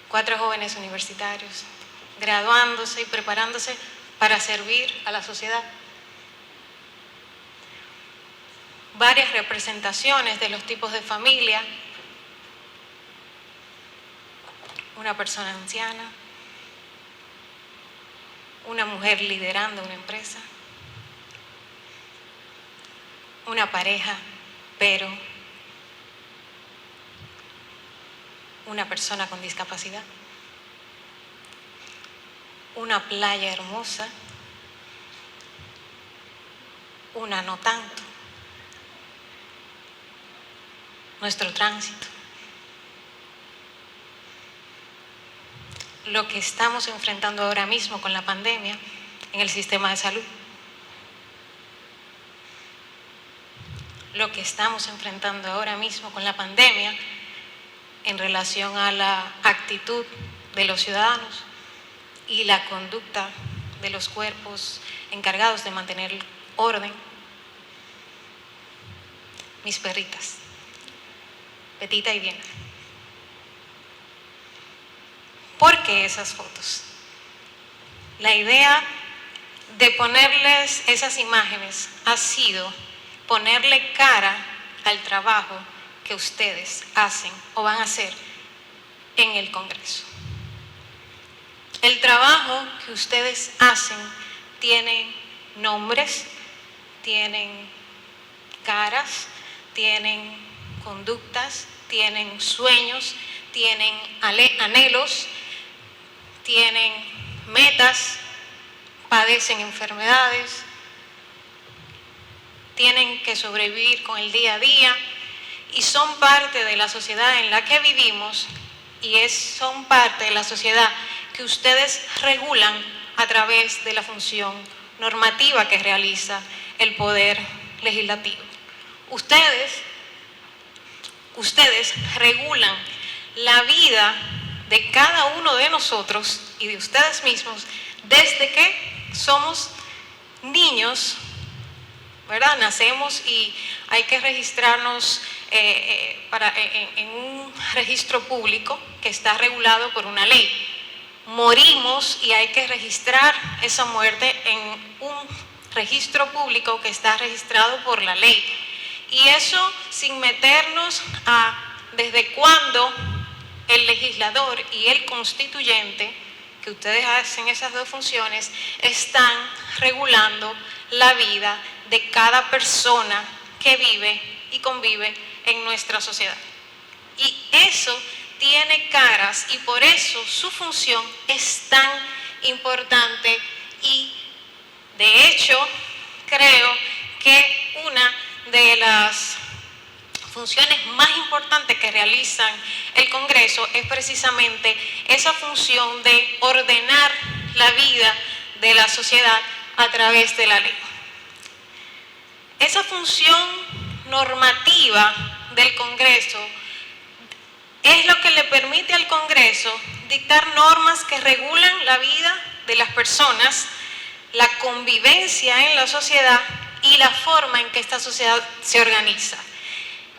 4 jóvenes universitarios, graduándose y preparándose para servir a la sociedad. Varias representaciones de los tipos de familia. Una persona anciana, una mujer liderando una empresa, una pareja, pero una persona con discapacidad, una playa hermosa, una no tanto, nuestro tránsito, lo que estamos enfrentando ahora mismo con la pandemia en el sistema de salud, lo que estamos enfrentando ahora mismo con la pandemia en relación a la actitud de los ciudadanos y la conducta de los cuerpos encargados de mantener el orden. Mis perritas, Petita y Diana. ¿Por qué esas fotos? La idea de ponerles esas imágenes ha sido ponerle cara al trabajo que ustedes hacen o van a hacer en el Congreso. El trabajo que ustedes hacen tiene nombres, tienen caras, tienen conductas, tienen sueños, tienen anhelos, tienen metas, padecen enfermedades, tienen que sobrevivir con el día a día y son parte de la sociedad en la que vivimos y son parte de la sociedad que ustedes regulan a través de la función normativa que realiza el Poder Legislativo. Ustedes regulan la vida de cada uno de nosotros y de ustedes mismos desde que somos niños, ¿verdad? Nacemos y hay que registrarnos en un registro público que está regulado por una ley. Morimos y hay que registrar esa muerte en un registro público que está registrado por la ley. Y eso sin meternos a desde cuándo el legislador y el constituyente, que ustedes hacen esas dos funciones, están regulando la vida de cada persona que vive y convive en nuestra sociedad. Y eso tiene caras y por eso su función es tan importante y de hecho creo que una de las funciones más importantes que realizan el Congreso es precisamente esa función de ordenar la vida de la sociedad a través de la ley. Esa función normativa del Congreso es lo que le permite al Congreso dictar normas que regulan la vida de las personas, la convivencia en la sociedad y la forma en que esta sociedad se organiza.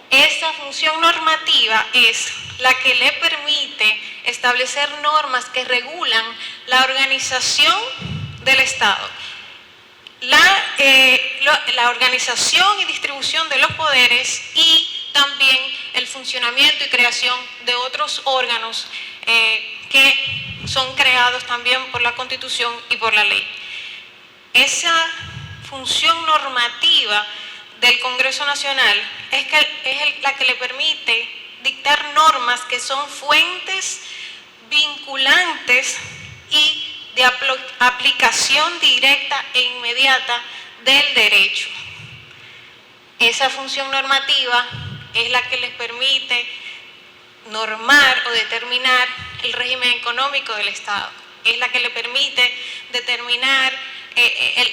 Esta función normativa es la que le permite establecer normas que regulan la organización del Estado, la organización y distribución de los poderes y también el funcionamiento y creación de otros órganos que son creados también por la Constitución y por la ley. Esa función normativa del Congreso Nacional es la que le permite dictar normas que son fuentes vinculantes y de aplicación directa e inmediata del derecho. Esa función normativa es la que les permite normar o determinar el régimen económico del Estado. Es la que le permite determinar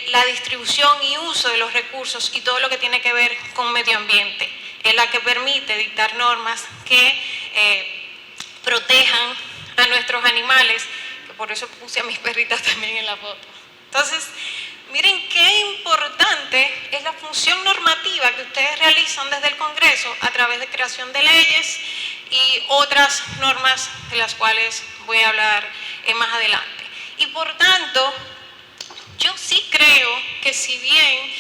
la distribución y uso de los recursos y todo lo que tiene que ver con medio ambiente. Es la que permite dictar normas que protejan a nuestros animales, que por eso puse a mis perritas también en la foto. Entonces, miren qué importante es la función normativa que ustedes realizan desde el Congreso a través de creación de leyes y otras normas de las cuales voy a hablar más adelante. Y por tanto, yo sí creo que si bien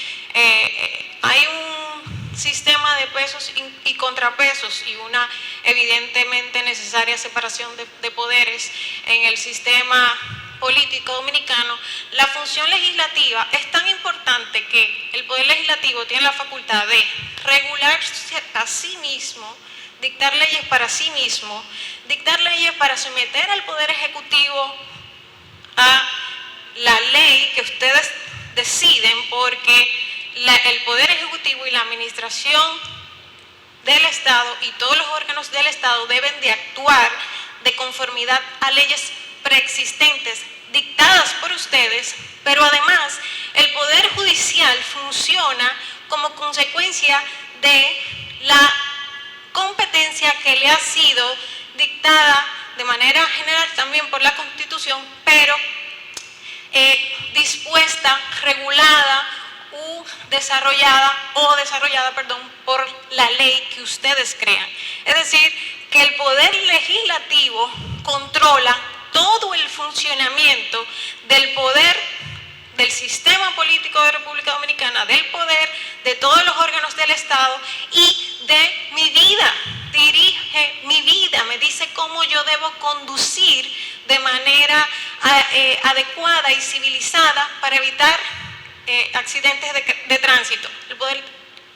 hay un sistema de pesos y contrapesos y una evidentemente necesaria separación de poderes en el sistema político dominicano, la función legislativa es tan importante que el Poder Legislativo tiene la facultad de regularse a sí mismo, dictar leyes para sí mismo, dictar leyes para someter al Poder Ejecutivo a la ley que ustedes deciden, porque el Poder Ejecutivo y la Administración del Estado y todos los órganos del Estado deben de actuar de conformidad a leyes preexistentes dictadas por ustedes, pero además el Poder Judicial funciona como consecuencia de la competencia que le ha sido dictada de manera general también por la Constitución, pero dispuesta, regulada desarrollada por la ley que ustedes crean. Es decir, que el Poder Legislativo controla todo el funcionamiento del poder del sistema político de República Dominicana, del poder de todos los órganos del Estado y de mi vida. Dirige mi vida, me dice cómo yo debo conducir de manera adecuada y civilizada para evitar accidentes de tránsito. El Poder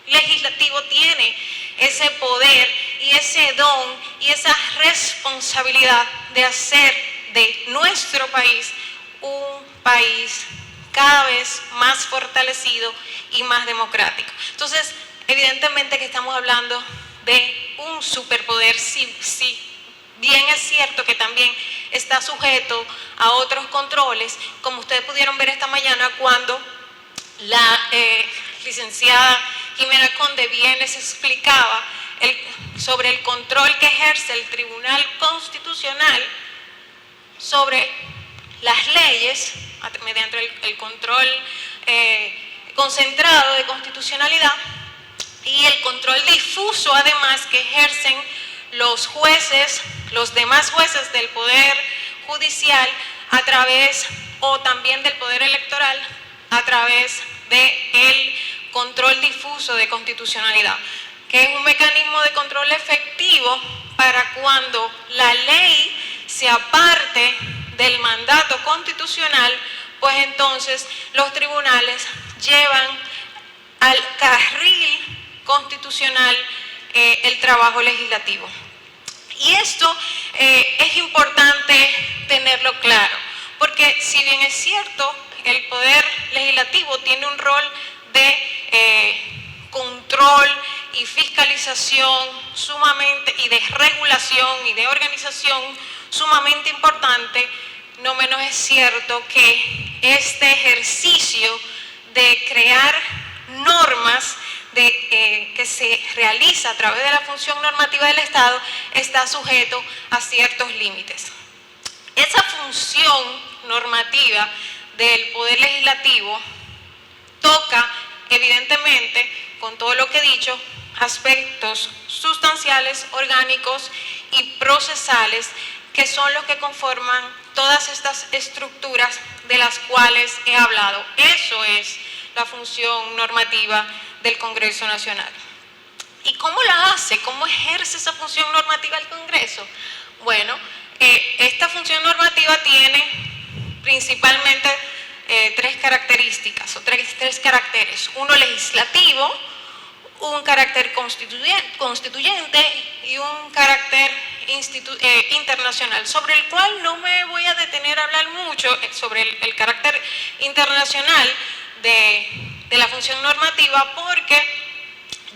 Legislativo tiene ese poder y ese don y esa responsabilidad de hacer de nuestro país un país cada vez más fortalecido y más democrático. Entonces, evidentemente que estamos hablando de un superpoder, sí, bien es cierto que también está sujeto a otros controles, como ustedes pudieron ver esta mañana cuando la licenciada Jimena Conde bien les explicaba sobre el control que ejerce el Tribunal Constitucional sobre las leyes mediante el control concentrado de constitucionalidad y el control difuso además que ejercen los jueces, los demás jueces del Poder Judicial a través o también del Poder Electoral a través del control difuso de constitucionalidad, que es un mecanismo de control efectivo para cuando la ley se aparte del mandato constitucional, pues entonces los tribunales llevan al carril constitucional el trabajo legislativo. Y esto es importante tenerlo claro, porque si bien es cierto, el Poder Legislativo tiene un rol de control y fiscalización sumamente, y de regulación y de organización sumamente importante, no menos es cierto que este ejercicio de crear normas que se realiza a través de la función normativa del Estado está sujeto a ciertos límites. Esa función normativa del Poder Legislativo toca, evidentemente, con todo lo que he dicho, aspectos sustanciales, orgánicos y procesales que son los que conforman todas estas estructuras de las cuales he hablado. Eso es la función normativa del Congreso Nacional. ¿Y cómo la hace? ¿Cómo ejerce esa función normativa el Congreso? Bueno, esta función normativa tiene principalmente tres características o tres caracteres. Uno legislativo, un carácter constituyente y un carácter internacional, sobre el cual no me voy a detener a hablar mucho sobre el carácter internacional de la función normativa, porque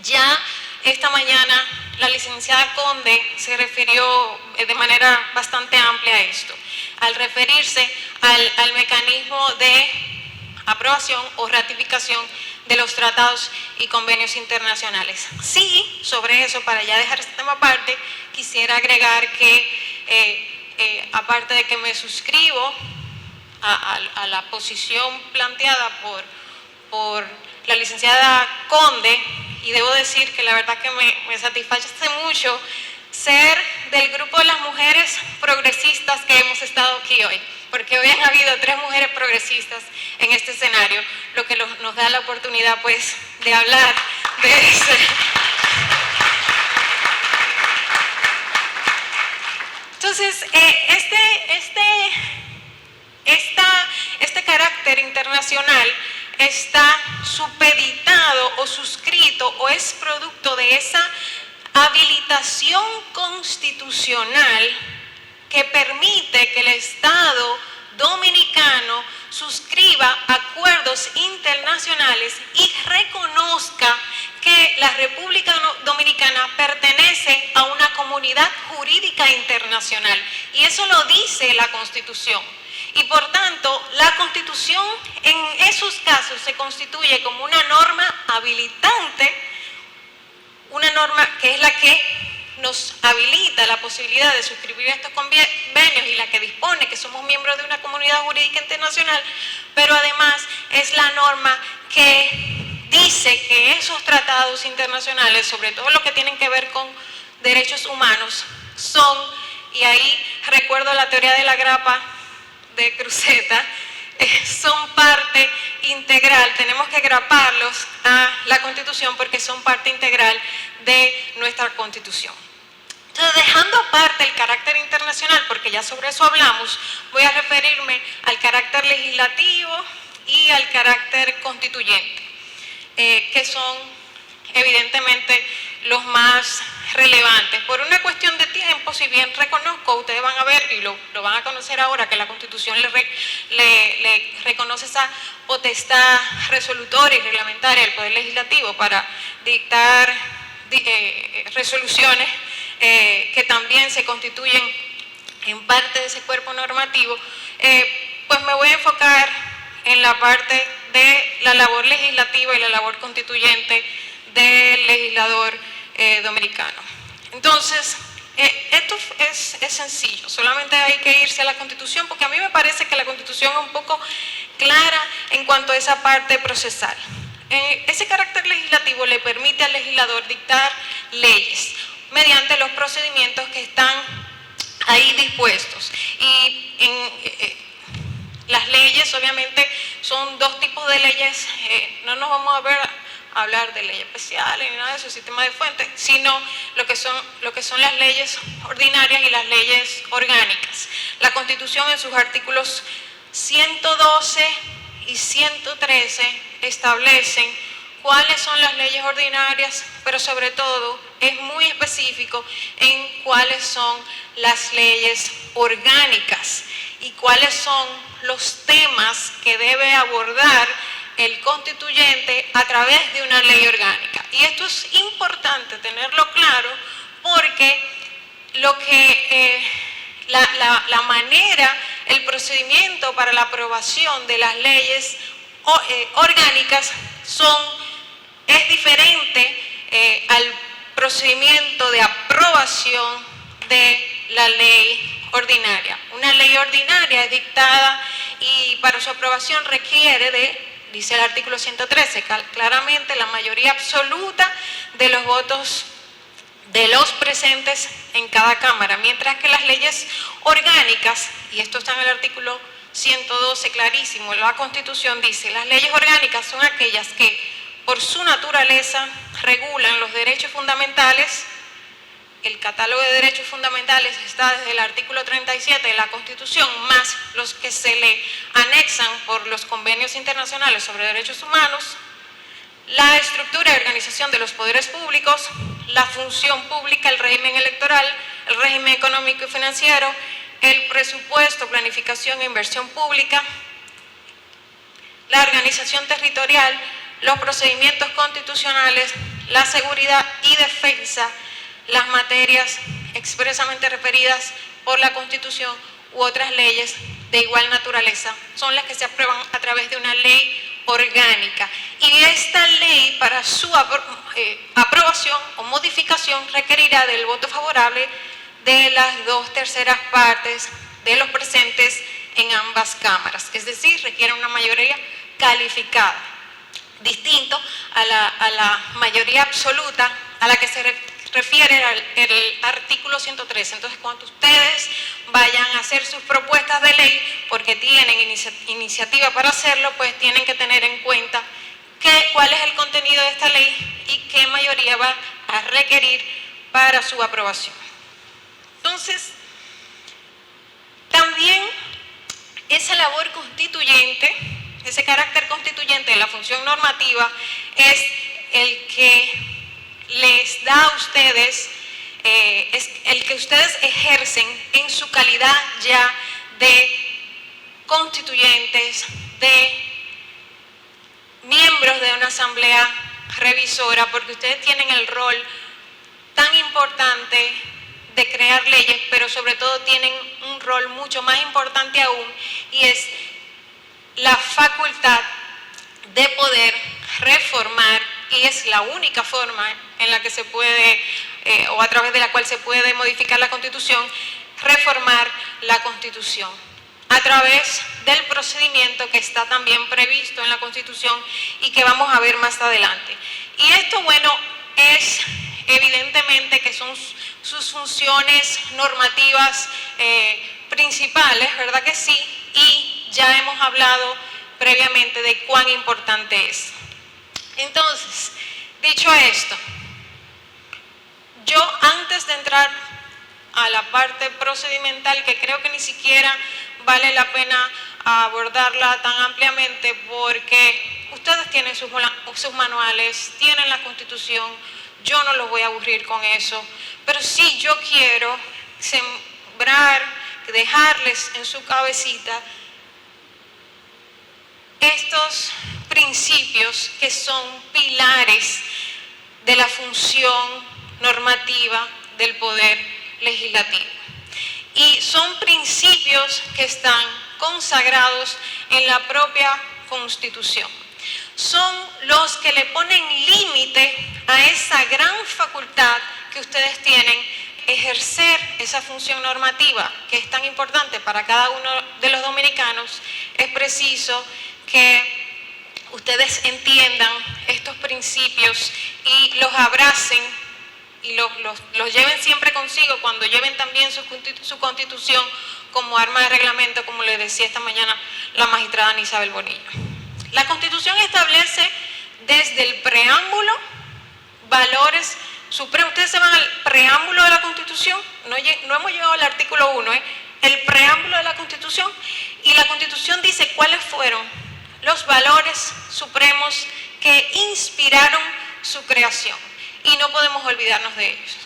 ya esta mañana la licenciada Conde se refirió de manera bastante amplia a esto, al referirse al mecanismo de aprobación o ratificación de los tratados y convenios internacionales. Sí, sobre eso, para ya dejar este tema aparte, quisiera agregar que aparte de que me suscribo a la posición planteada por la licenciada Conde, y debo decir que la verdad que me satisface mucho ser del grupo de las mujeres progresistas que hemos estado aquí hoy, porque hoy han habido 3 mujeres progresistas en este escenario, lo que nos da la oportunidad pues de hablar de eso. Entonces, este carácter internacional está supeditado o suscrito o es producto de esa habilitación constitucional que permite que el Estado dominicano suscriba acuerdos internacionales y reconozca que la República Dominicana pertenece a una comunidad jurídica internacional. Y eso lo dice la Constitución. Y por tanto, la Constitución en esos casos se constituye como una norma habilitante, una norma que es la que nos habilita la posibilidad de suscribir estos convenios y la que dispone que somos miembros de una comunidad jurídica internacional, pero además es la norma que dice que esos tratados internacionales, sobre todo lo que tienen que ver con derechos humanos, son, y ahí recuerdo la teoría de la grapa de Cruzeta, son parte integral, tenemos que graparlos a la Constitución porque son parte integral de nuestra Constitución. Entonces, dejando aparte el carácter internacional, porque ya sobre eso hablamos, voy a referirme al carácter legislativo y al carácter constituyente, que son evidentemente los más relevantes. Por una cuestión de tiempo, si bien reconozco, ustedes van a ver y lo van a conocer ahora, que la Constitución le reconoce esa potestad resolutoria y reglamentaria del Poder Legislativo para dictar resoluciones que también se constituyen en parte de ese cuerpo normativo, pues me voy a enfocar en la parte de la labor legislativa y la labor constituyente del legislador dominicano. Entonces, esto es sencillo, solamente hay que irse a la Constitución, porque a mí me parece que la Constitución es un poco clara en cuanto a esa parte procesal. Ese carácter legislativo le permite al legislador dictar leyes mediante los procedimientos que están ahí dispuestos. Y las leyes, obviamente, son 2 tipos de leyes. No nos vamos a hablar de leyes especiales ni nada de eso, sistema de fuentes, sino lo que son las leyes ordinarias y las leyes orgánicas. La Constitución en sus artículos 112 y 113 establecen cuáles son las leyes ordinarias, pero sobre todo es muy específico en cuáles son las leyes orgánicas y cuáles son los temas que debe abordar el constituyente a través de una ley orgánica. Y esto es importante tenerlo claro porque la manera, el procedimiento para la aprobación de las leyes orgánicas es diferente al procedimiento de aprobación de la ley ordinaria. Una ley ordinaria es dictada y para su aprobación requiere dice el artículo 113, claramente la mayoría absoluta de los votos de los presentes en cada Cámara, mientras que las leyes orgánicas, y esto está en el artículo 112 clarísimo, la Constitución dice, las leyes orgánicas son aquellas que por su naturaleza regulan los derechos fundamentales. El catálogo de derechos fundamentales está desde el artículo 37 de la Constitución, más los que se le anexan por los convenios internacionales sobre derechos humanos, la estructura y organización de los poderes públicos, la función pública, el régimen electoral, el régimen económico y financiero, el presupuesto, planificación e inversión pública, la organización territorial, los procedimientos constitucionales, la seguridad y defensa, las materias expresamente referidas por la Constitución u otras leyes de igual naturaleza son las que se aprueban a través de una ley orgánica. Y esta ley, para su aprobación o modificación, requerirá del voto favorable de las 2/3 partes de los presentes en ambas cámaras, es decir, requiere una mayoría calificada, distinto a la mayoría absoluta a la que se refiere el artículo 113. Entonces, cuando ustedes vayan a hacer sus propuestas de ley, porque tienen iniciativa para hacerlo, pues tienen que tener en cuenta cuál es el contenido de esta ley y qué mayoría va a requerir para su aprobación. Entonces, también esa labor constituyente, ese carácter constituyente de la función normativa es el que les da a ustedes, es el que ustedes ejercen en su calidad ya de constituyentes, de miembros de una asamblea revisora, porque ustedes tienen el rol tan importante de crear leyes, pero sobre todo tienen un rol mucho más importante aún, y es la facultad de poder reformar, y es la única forma en la que se puede, o a través de la cual se puede modificar la Constitución, reformar la Constitución, a través del procedimiento que está también previsto en la Constitución y que vamos a ver más adelante. Y esto, bueno, es evidentemente que son sus funciones normativas principales, ¿verdad que sí? Y ya hemos hablado previamente de cuán importante es. Entonces, dicho esto, yo antes de entrar a la parte procedimental, que creo que ni siquiera vale la pena abordarla tan ampliamente, porque ustedes tienen sus manuales, tienen la Constitución, yo no los voy a aburrir con eso, pero sí yo quiero sembrar, dejarles en su cabecita estos principios que son pilares de la función normativa del Poder Legislativo. Y son principios que están consagrados en la propia Constitución. Son los que le ponen límite a esa gran facultad que ustedes tienen, ejercer esa función normativa que es tan importante para cada uno de los dominicanos. Es preciso que ustedes entiendan estos principios y los abracen y los lleven siempre consigo cuando lleven también su Constitución como arma de reglamento, como le decía esta mañana la magistrada Ana Isabel Bonilla. La Constitución establece desde el preámbulo valores supremos. Ustedes se van al preámbulo de la Constitución, no hemos llegado al artículo 1, el preámbulo de la Constitución, y la Constitución dice cuáles fueron los valores supremos que inspiraron su creación, y no podemos olvidarnos de ellos.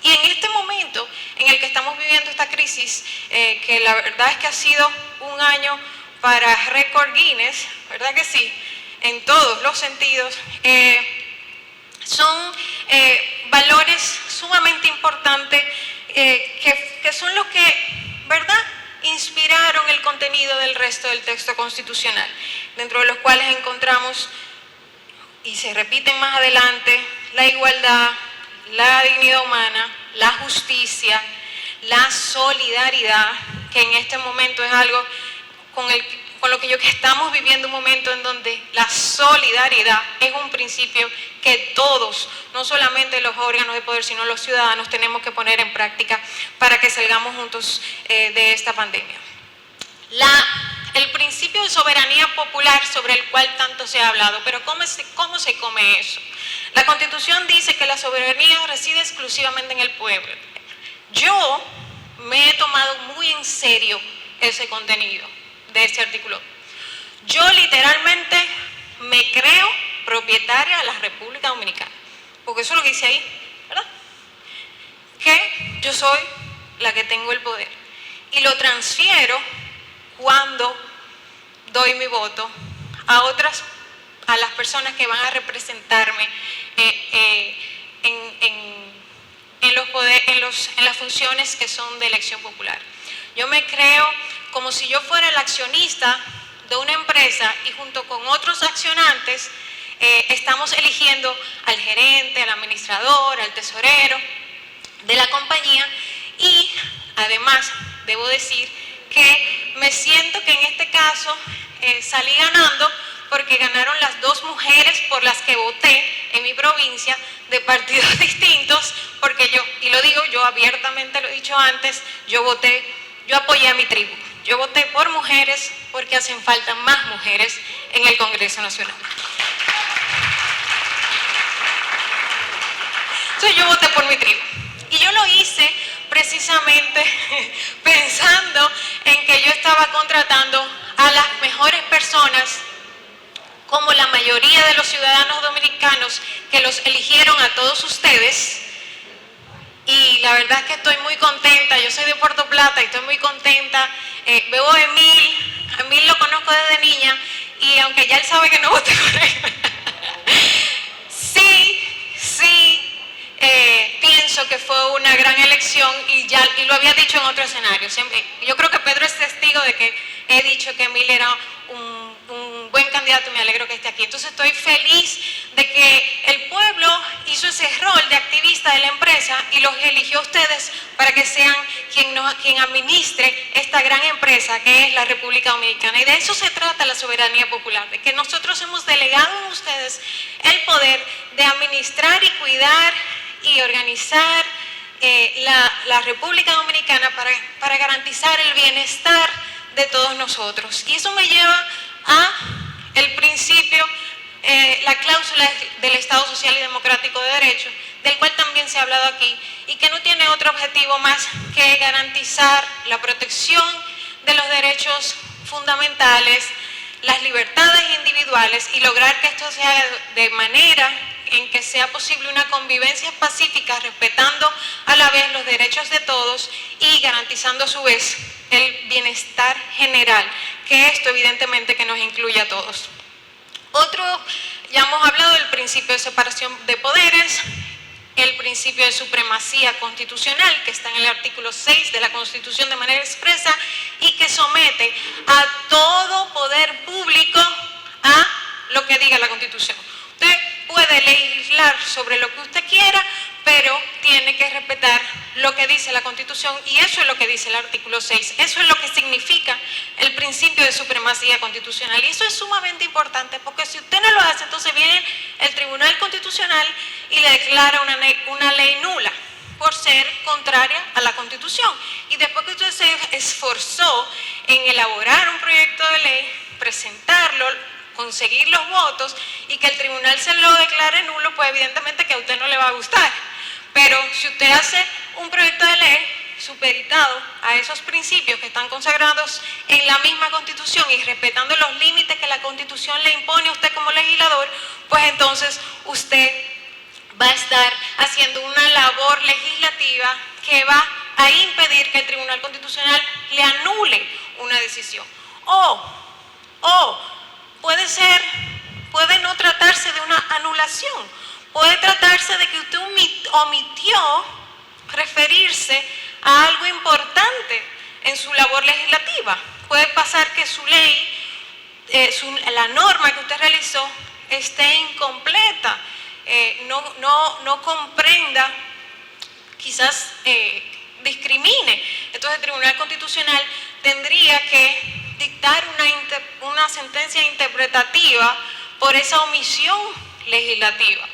Y en este momento en el que estamos viviendo esta crisis, que la verdad es que ha sido un año para récord Guinness, ¿verdad que sí? En todos los sentidos, son valores sumamente importantes que son los que, ¿verdad?, inspiraron el contenido del resto del texto constitucional, dentro de los cuales encontramos, y se repiten más adelante, la igualdad, la dignidad humana, la justicia, la solidaridad, que en este momento es algo con lo que estamos viviendo un momento en donde la solidaridad es un principio que todos, no solamente los órganos de poder, sino los ciudadanos, tenemos que poner en práctica para que salgamos juntos de esta pandemia. El principio de soberanía popular, sobre el cual tanto se ha hablado, pero ¿cómo se come eso? La Constitución dice que la soberanía reside exclusivamente en el pueblo. Yo me he tomado muy en serio ese contenido de este artículo. Yo literalmente me creo propietaria de la República Dominicana, porque eso es lo que dice ahí, ¿verdad? Que yo soy la que tengo el poder y lo transfiero cuando doy mi voto a las personas que van a representarme en las funciones que son de elección popular. Yo me creo como si yo fuera el accionista de una empresa y junto con otros accionantes estamos eligiendo al gerente, al administrador, al tesorero de la compañía, y además debo decir que me siento que en este caso salí ganando porque ganaron las dos mujeres por las que voté en mi provincia de partidos distintos, porque yo, y lo digo, yo abiertamente lo he dicho antes, yo apoyé a mi tribu. Yo voté por mujeres porque hacen falta más mujeres en el Congreso Nacional. Entonces yo voté por mi tribu. Y yo lo hice precisamente pensando en que yo estaba contratando a las mejores personas, como la mayoría de los ciudadanos dominicanos que los eligieron a todos ustedes. Y la verdad es que estoy muy contenta. Yo soy de Puerto Plata y estoy muy contenta. Veo a Emil lo conozco desde niña, y aunque ya él sabe que no voté por él, sí, pienso que fue una gran elección, y lo había dicho en otro escenario. Yo creo que Pedro es testigo de que he dicho que Emil era un buen candidato, y me alegro que esté aquí. Entonces estoy feliz de que el pueblo hizo ese rol de activista de la empresa y los eligió a ustedes para que sean quien administre esta gran empresa que es la República Dominicana. Y de eso se trata la soberanía popular, de que nosotros hemos delegado en ustedes el poder de administrar y cuidar y organizar la República Dominicana para garantizar el bienestar de todos nosotros. Y eso me lleva a el principio, la cláusula del Estado Social y Democrático de Derecho, del cual también se ha hablado aquí, y que no tiene otro objetivo más que garantizar la protección de los derechos fundamentales, las libertades individuales, y lograr que esto sea de manera en que sea posible una convivencia pacífica, respetando a la vez los derechos de todos y garantizando a su vez el bienestar general, que esto evidentemente que nos incluye a todos. Ya hemos hablado del principio de separación de poderes, el principio de supremacía constitucional, que está en el artículo 6 de la Constitución de manera expresa, y que somete a todo poder público a lo que diga la Constitución. Usted puede legislar sobre lo que usted quiera, pero tiene que respetar lo que dice la Constitución, y eso es lo que dice el artículo 6. Eso es lo que significa el principio de supremacía constitucional. Y eso es sumamente importante, porque si usted no lo hace, entonces viene el Tribunal Constitucional y le declara una ley nula por ser contraria a la Constitución. Y después que usted se esforzó en elaborar un proyecto de ley, presentarlo, conseguir los votos, y que el tribunal se lo declare nulo, pues evidentemente que a usted no le va a gustar. Pero si usted hace un proyecto de ley supeditado a esos principios que están consagrados en la misma Constitución y respetando los límites que la Constitución le impone a usted como legislador, pues entonces usted va a estar haciendo una labor legislativa que va a impedir que el Tribunal Constitucional le anule una decisión. O puede no tratarse de una anulación, puede tratarse de que usted omitió referirse a algo importante en su labor legislativa. Puede pasar que su ley, la norma que usted realizó, esté incompleta, no comprenda, quizás discrimine. Entonces el Tribunal Constitucional tendría que dictar una sentencia interpretativa por esa omisión legislativa.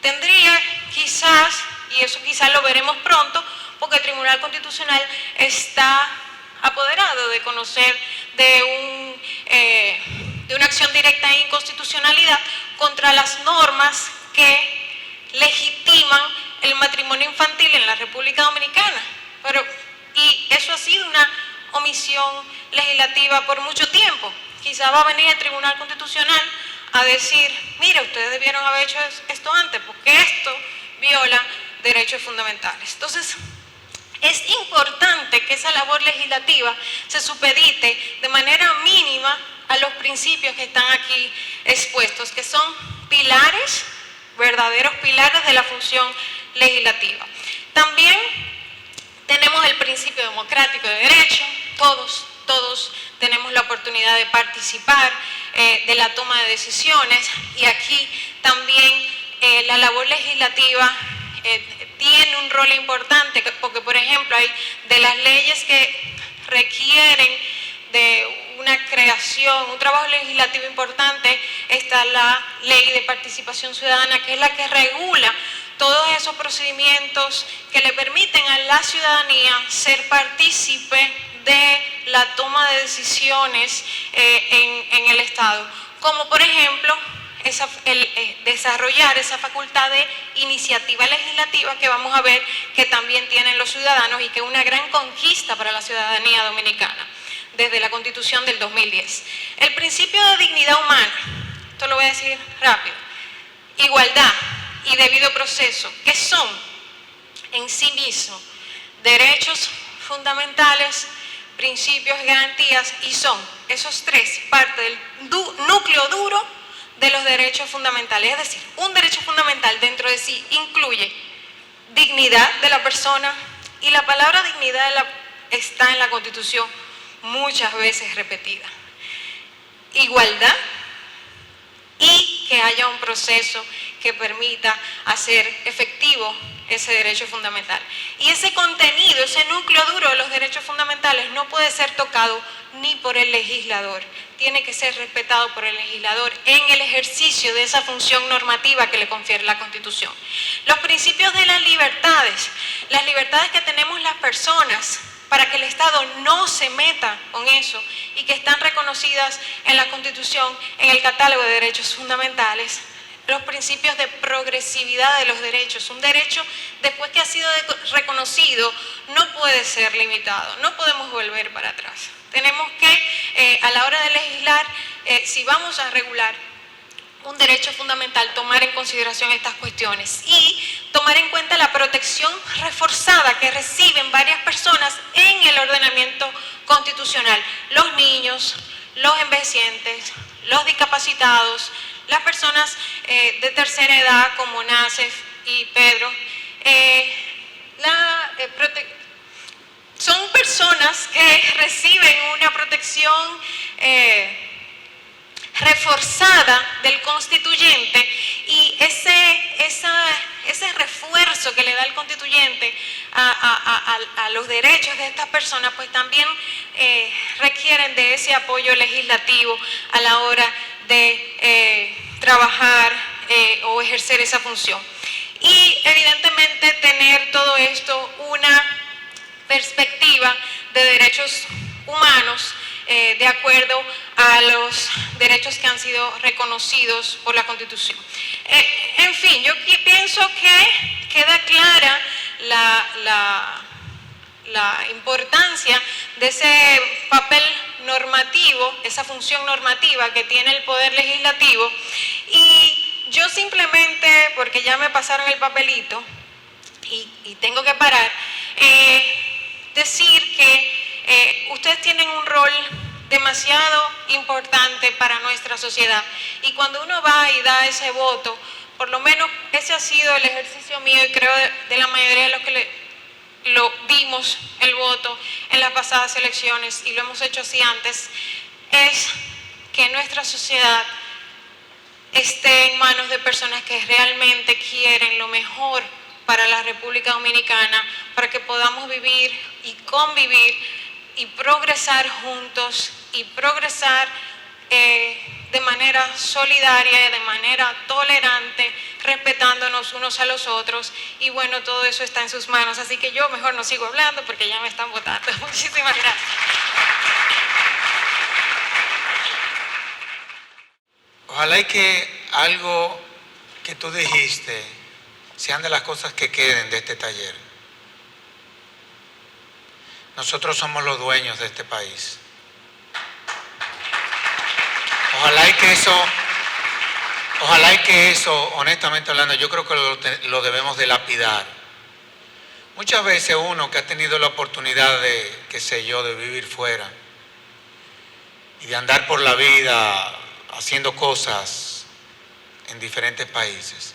Tendría quizás, y eso quizás lo veremos pronto, porque el Tribunal Constitucional está apoderado de conocer de una acción directa de inconstitucionalidad contra las normas que legitiman el matrimonio infantil en la República Dominicana. Y eso ha sido una omisión legislativa por mucho tiempo. Quizá va a venir el Tribunal Constitucional a decir, mire, ustedes debieron haber hecho esto antes, porque esto viola derechos fundamentales. Entonces, es importante que esa labor legislativa se supedite de manera mínima a los principios que están aquí expuestos, que son pilares, verdaderos pilares de la función legislativa. También tenemos el principio democrático de derecho. Todos tenemos la oportunidad de participar de la toma de decisiones, y aquí también la labor legislativa tiene un rol importante, porque por ejemplo hay de las leyes que requieren de una creación, un trabajo legislativo importante, está la Ley de Participación Ciudadana, que es la que regula todos esos procedimientos que le permiten a la ciudadanía ser partícipe de la toma de decisiones en el Estado, como por ejemplo desarrollar esa facultad de iniciativa legislativa que vamos a ver que también tienen los ciudadanos y que es una gran conquista para la ciudadanía dominicana desde la Constitución del 2010. El principio de dignidad humana, esto lo voy a decir rápido, igualdad y debido proceso, que son en sí mismos derechos fundamentales, principios y garantías, y son esos tres parte del núcleo duro de los derechos fundamentales. Es decir, un derecho fundamental dentro de sí incluye dignidad de la persona, y la palabra dignidad está en la Constitución muchas veces repetida. Igualdad y que haya un proceso que permita hacer efectivo ese derecho fundamental. Y ese contenido, ese núcleo duro de los derechos fundamentales no puede ser tocado ni por el legislador. Tiene que ser respetado por el legislador en el ejercicio de esa función normativa que le confiere la Constitución. Los principios de las libertades que tenemos las personas, para que el Estado no se meta con eso y que están reconocidas en la Constitución, en el catálogo de derechos fundamentales. Los principios de progresividad de los derechos. Un derecho, después que ha sido reconocido, no puede ser limitado, no podemos volver para atrás. Tenemos que, a la hora de legislar, si vamos a regular un derecho fundamental, tomar en consideración estas cuestiones y tomar en cuenta la protección reforzada que reciben varias personas en el ordenamiento constitucional. Los niños, los envejecientes, los discapacitados, las personas de tercera edad como Nacef y Pedro, son personas que reciben una protección reforzada del constituyente, y ese refuerzo que le da el constituyente a los derechos de estas personas, pues también requieren de ese apoyo legislativo a la hora de trabajar o ejercer esa función. Y evidentemente tener todo esto una perspectiva de derechos humanos de acuerdo a los derechos que han sido reconocidos por la Constitución. En fin, yo pienso que queda clara la importancia de ese papel normativo, esa función normativa que tiene el Poder Legislativo, y yo simplemente, porque ya me pasaron el papelito y tengo que parar, decir que ustedes tienen un rol demasiado importante para nuestra sociedad, y cuando uno va y da ese voto, por lo menos ese ha sido el ejercicio mío y creo de la mayoría de los que lo dimos el voto en las pasadas elecciones, y lo hemos hecho así antes, es que nuestra sociedad esté en manos de personas que realmente quieren lo mejor para la República Dominicana, para que podamos vivir y convivir y progresar juntos y progresar de manera solidaria, de manera tolerante, respetándonos unos a los otros. Y bueno, todo eso está en sus manos, así que yo mejor no sigo hablando porque ya me están votando. Muchísimas gracias. Ojalá y que algo que tú dijiste sean de las cosas que queden de este taller. Nosotros somos los dueños de este país. Ojalá y que eso, honestamente hablando, yo creo que lo debemos de lapidar. Muchas veces uno que ha tenido la oportunidad de, qué sé yo, de vivir fuera y de andar por la vida haciendo cosas en diferentes países,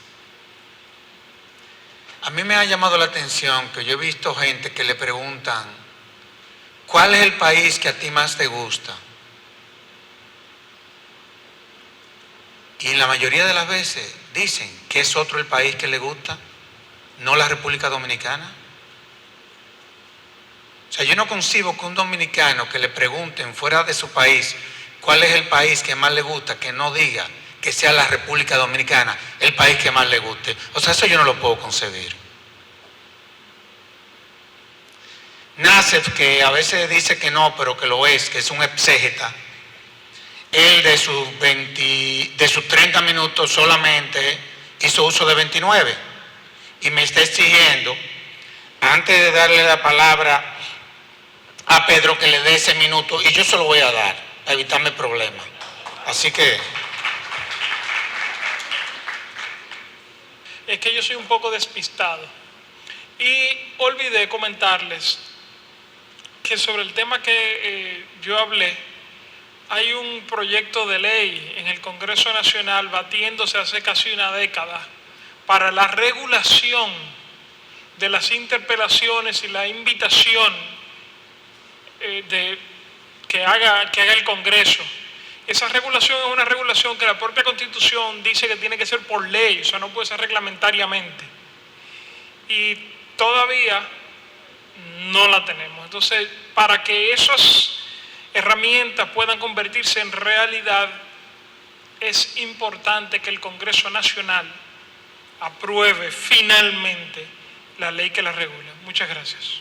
a mí me ha llamado la atención que yo he visto gente que le preguntan: ¿cuál es el país que a ti más te gusta? Y la mayoría de las veces dicen que es otro el país que le gusta, no la República Dominicana. O sea, yo no concibo que un dominicano que le pregunten fuera de su país cuál es el país que más le gusta, que no diga que sea la República Dominicana el país que más le guste. O sea, eso yo no lo puedo concebir. Nassef, que a veces dice que no, pero que lo es, que es un exégeta, él de sus 30 minutos solamente hizo uso de 29 y me está exigiendo, antes de darle la palabra a Pedro, que le dé ese minuto, y yo se lo voy a dar para evitarme problemas. Así que... Es que yo soy un poco despistado y olvidé comentarles que sobre el tema que yo hablé, hay un proyecto de ley en el Congreso Nacional batiéndose hace casi una década para la regulación de las interpelaciones y la invitación que haga el Congreso. Esa regulación es una regulación que la propia Constitución dice que tiene que ser por ley, o sea, no puede ser reglamentariamente. Y todavía no la tenemos. Entonces, para que esas herramientas puedan convertirse en realidad, es importante que el Congreso Nacional apruebe finalmente la ley que la regula. Muchas gracias.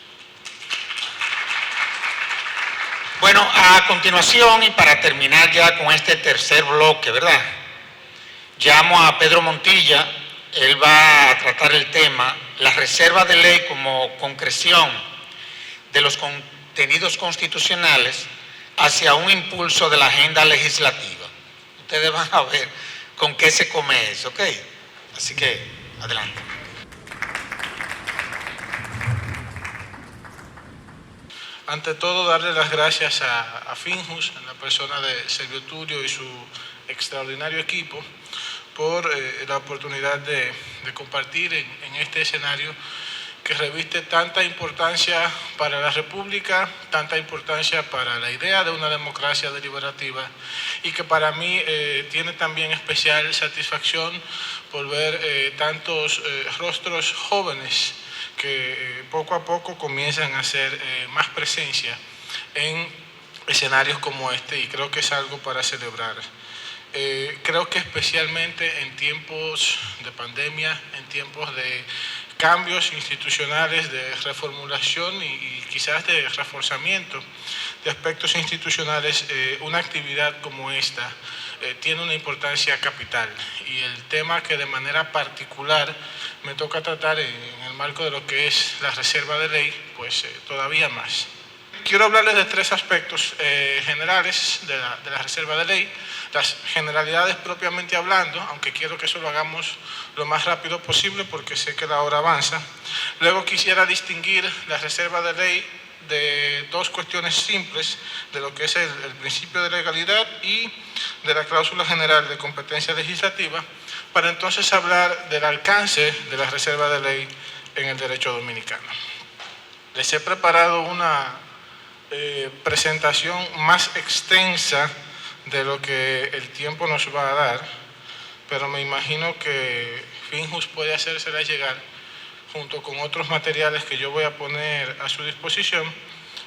Bueno, a continuación, y para terminar ya con este tercer bloque, ¿verdad? Llamo a Pedro Montilla. Él va a tratar el tema, la reserva de ley como concreción de los contenidos constitucionales hacia un impulso de la agenda legislativa. Ustedes van a ver con qué se come eso, ¿ok? Así que, adelante. Ante todo, darle las gracias a Finjus, en la persona de Servio Tulio y su extraordinario equipo, por la oportunidad de compartir en este escenario que reviste tanta importancia para la República, tanta importancia para la idea de una democracia deliberativa, y que para mí tiene también especial satisfacción por ver tantos rostros jóvenes que poco a poco comienzan a hacer más presencia en escenarios como este, y creo que es algo para celebrar. Creo que especialmente en tiempos de pandemia, en tiempos de cambios institucionales, de reformulación y quizás de reforzamiento de aspectos institucionales, una actividad como esta tiene una importancia capital, y el tema que de manera particular me toca tratar en el marco de lo que es la reserva de ley, pues todavía más. Quiero hablarles de tres aspectos generales de la reserva de ley, las generalidades propiamente hablando, aunque quiero que eso lo hagamos lo más rápido posible porque sé que la hora avanza. Luego quisiera distinguir la reserva de ley de dos cuestiones simples, de lo que es el principio de legalidad y de la cláusula general de competencia legislativa, para entonces hablar del alcance de la reserva de ley en el derecho dominicano. Les he preparado una presentación más extensa de lo que el tiempo nos va a dar, pero me imagino que Finjus puede hacérsela llegar junto con otros materiales que yo voy a poner a su disposición,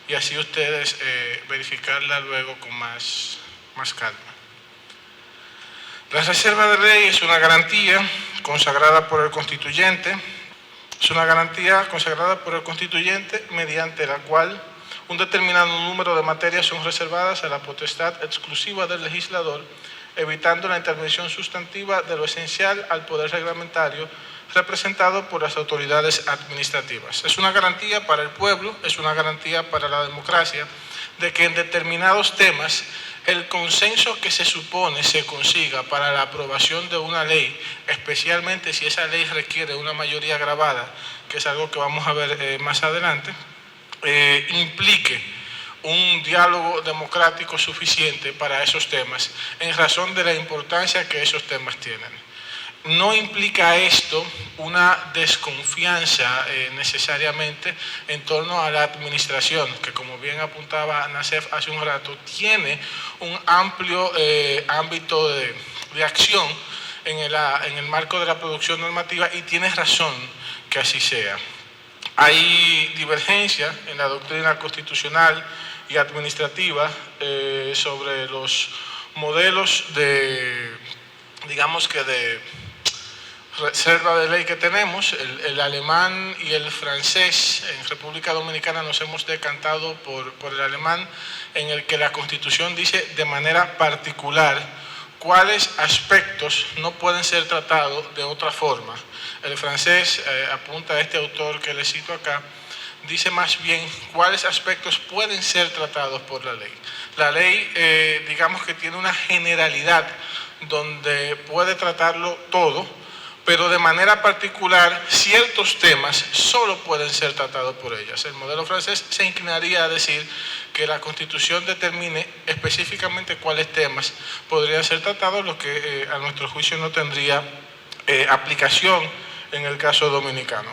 y así ustedes verificarla luego con más calma. La reserva de ley es una garantía consagrada por el constituyente, mediante la cual un determinado número de materias son reservadas a la potestad exclusiva del legislador, evitando la intervención sustantiva de lo esencial al poder reglamentario representado por las autoridades administrativas. Es una garantía para el pueblo, es una garantía para la democracia, de que en determinados temas el consenso que se supone se consiga para la aprobación de una ley, especialmente si esa ley requiere una mayoría agravada, que es algo que vamos a ver más adelante, implique un diálogo democrático suficiente para esos temas, en razón de la importancia que esos temas tienen. No implica esto una desconfianza necesariamente en torno a la administración, que como bien apuntaba Nassef hace un rato, tiene un amplio ámbito de acción en el marco de la producción normativa, y tiene razón que así sea. Hay divergencia en la doctrina constitucional y administrativa sobre los modelos de, digamos que de reserva de ley que tenemos. El alemán y el francés. En República Dominicana nos hemos decantado por el alemán, en el que la Constitución dice de manera particular cuáles aspectos no pueden ser tratados de otra forma. El francés, apunta a este autor que le cito acá, dice más bien cuáles aspectos pueden ser tratados por la ley. La ley, digamos que tiene una generalidad donde puede tratarlo todo, pero de manera particular ciertos temas solo pueden ser tratados por ellas. El modelo francés se inclinaría a decir que la Constitución determine específicamente cuáles temas podrían ser tratados, lo que a nuestro juicio no tendría aplicación en el caso dominicano.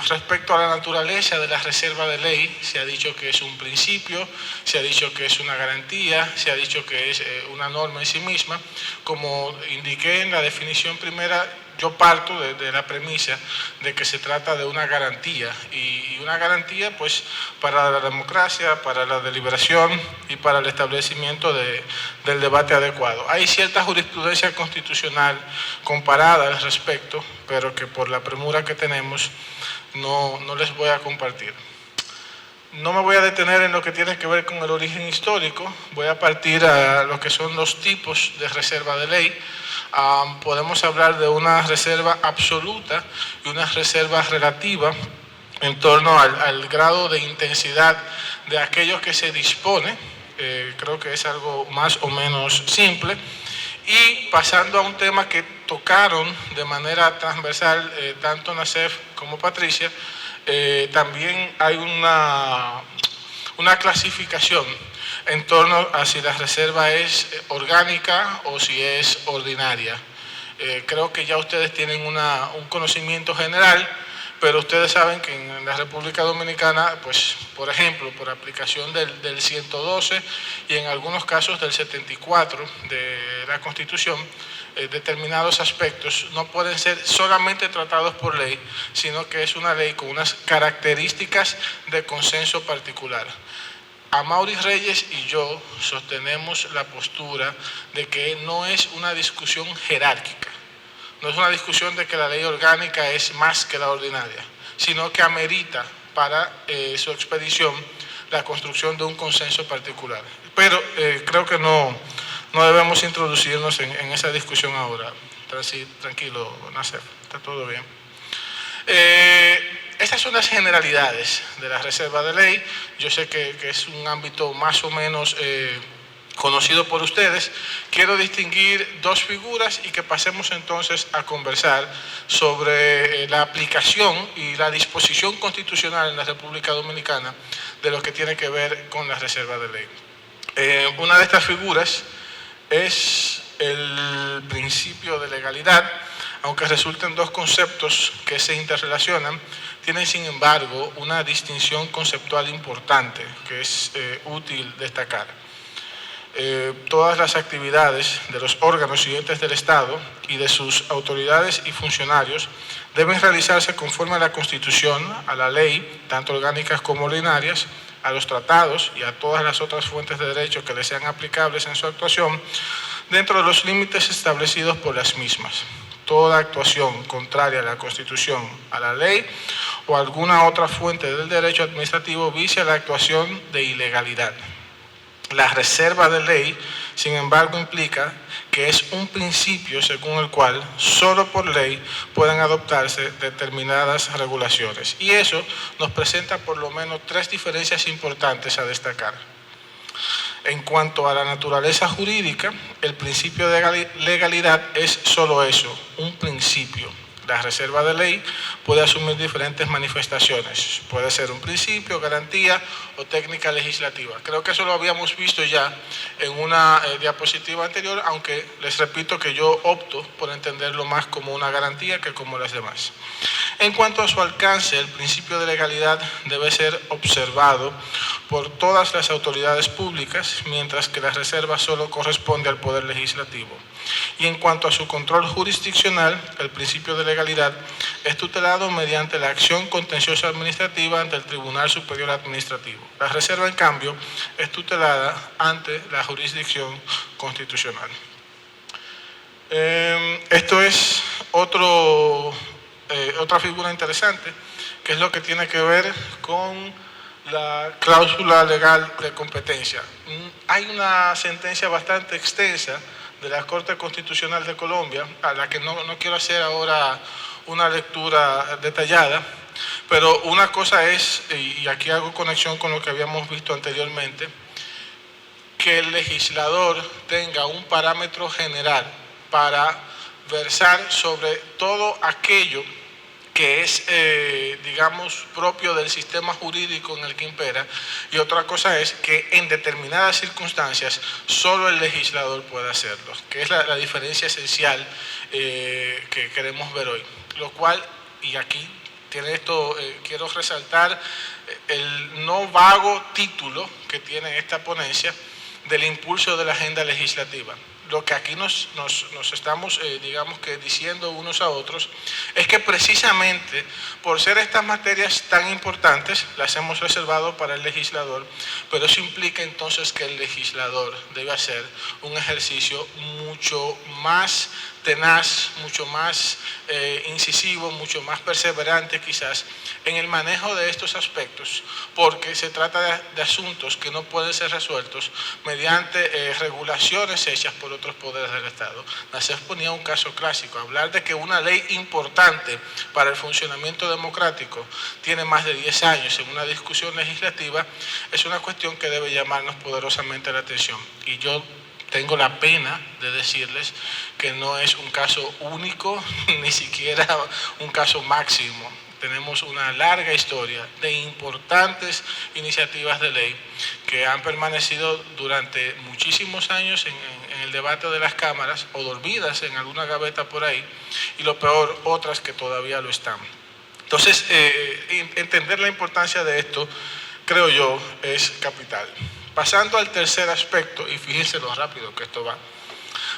Respecto a la naturaleza de la reserva de ley, se ha dicho que es un principio, se ha dicho que es una garantía, se ha dicho que es una norma en sí misma. Como indiqué en la definición primera, yo parto de la premisa de que se trata de una garantía, y una garantía pues para la democracia, para la deliberación y para el establecimiento del debate adecuado. Hay cierta jurisprudencia constitucional comparada al respecto, pero que por la premura que tenemos no les voy a compartir. No me voy a detener en lo que tiene que ver con el origen histórico, voy a partir a lo que son los tipos de reserva de ley. Podemos hablar de una reserva absoluta y una reserva relativa en torno al grado de intensidad de aquello que se dispone. Creo que es algo más o menos simple. Y pasando a un tema que tocaron de manera transversal tanto Nacef como Patricia, también hay una clasificación en torno a si la reserva es orgánica o si es ordinaria. Creo que ya ustedes tienen un conocimiento general, pero ustedes saben que en la República Dominicana, pues, por ejemplo, por aplicación del 112 y en algunos casos del 74 de la Constitución, determinados aspectos no pueden ser solamente tratados por ley, sino que es una ley con unas características de consenso particular. Amaury Reyes y yo sostenemos la postura de que no es una discusión jerárquica, no es una discusión de que la ley orgánica es más que la ordinaria, sino que amerita para su expedición la construcción de un consenso particular. Pero creo que no debemos introducirnos en esa discusión ahora. Tranquilo, Nacef, está todo bien. Estas son las generalidades de la reserva de ley. Yo sé que es un ámbito más o menos conocido por ustedes. Quiero distinguir dos figuras y que pasemos entonces a conversar sobre la aplicación y la disposición constitucional en la República Dominicana de lo que tiene que ver con la reserva de ley. Una de estas figuras es el principio de legalidad. Aunque resulten dos conceptos que se interrelacionan, tienen sin embargo una distinción conceptual importante que es útil destacar. Todas las actividades de los órganos y entes del Estado y de sus autoridades y funcionarios deben realizarse conforme a la Constitución, a la ley, tanto orgánicas como ordinarias, a los tratados y a todas las otras fuentes de derecho que les sean aplicables en su actuación, dentro de los límites establecidos por las mismas. Toda actuación contraria a la Constitución, a la ley o a alguna otra fuente del derecho administrativo vicia la actuación de ilegalidad. La reserva de ley, sin embargo, implica que es un principio según el cual solo por ley pueden adoptarse determinadas regulaciones. Y eso nos presenta por lo menos tres diferencias importantes a destacar. En cuanto a la naturaleza jurídica, el principio de legalidad es solo eso, un principio. La reserva de ley puede asumir diferentes manifestaciones. Puede ser un principio, garantía o técnica legislativa. Creo que eso lo habíamos visto ya en una diapositiva anterior, aunque les repito que yo opto por entenderlo más como una garantía que como las demás. En cuanto a su alcance, el principio de legalidad debe ser observado por todas las autoridades públicas, mientras que la reserva solo corresponde al Poder Legislativo. Y en cuanto a su control jurisdiccional, el principio de legalidad es tutelado mediante la acción contenciosa administrativa ante el Tribunal Superior Administrativo. La reserva, en cambio, es tutelada ante la jurisdicción constitucional. Esto es otra figura interesante, que es lo que tiene que ver con la cláusula legal de competencia. Hay una sentencia bastante extensa de la Corte Constitucional de Colombia, a la que no quiero hacer ahora una lectura detallada, pero una cosa es, y aquí hago conexión con lo que habíamos visto anteriormente, que el legislador tenga un parámetro general para versar sobre todo aquello que es, digamos, propio del sistema jurídico en el que impera, y otra cosa es que en determinadas circunstancias solo el legislador puede hacerlo, que es la diferencia esencial que queremos ver hoy. Lo cual, y aquí tiene esto, quiero resaltar el no vago título que tiene esta ponencia del impulso de la agenda legislativa. Lo que aquí nos estamos, digamos que diciendo unos a otros, es que precisamente por ser estas materias tan importantes, las hemos reservado para el legislador, pero eso implica entonces que el legislador debe hacer un ejercicio mucho más tenaz, mucho más incisivo, mucho más perseverante quizás en el manejo de estos aspectos, porque se trata de asuntos que no pueden ser resueltos mediante regulaciones hechas por otros poderes del Estado. Nassef ponía un caso clásico: hablar de que una ley importante para el funcionamiento democrático tiene más de 10 años en una discusión legislativa es una cuestión que debe llamarnos poderosamente la atención. Y yo tengo la pena de decirles que no es un caso único, ni siquiera un caso máximo. Tenemos una larga historia de importantes iniciativas de ley que han permanecido durante muchísimos años en el debate de las cámaras, o dormidas en alguna gaveta por ahí, y lo peor, otras que todavía lo están. Entonces, entender la importancia de esto, creo yo, es capital. Pasando al tercer aspecto, y fíjense lo rápido que esto va.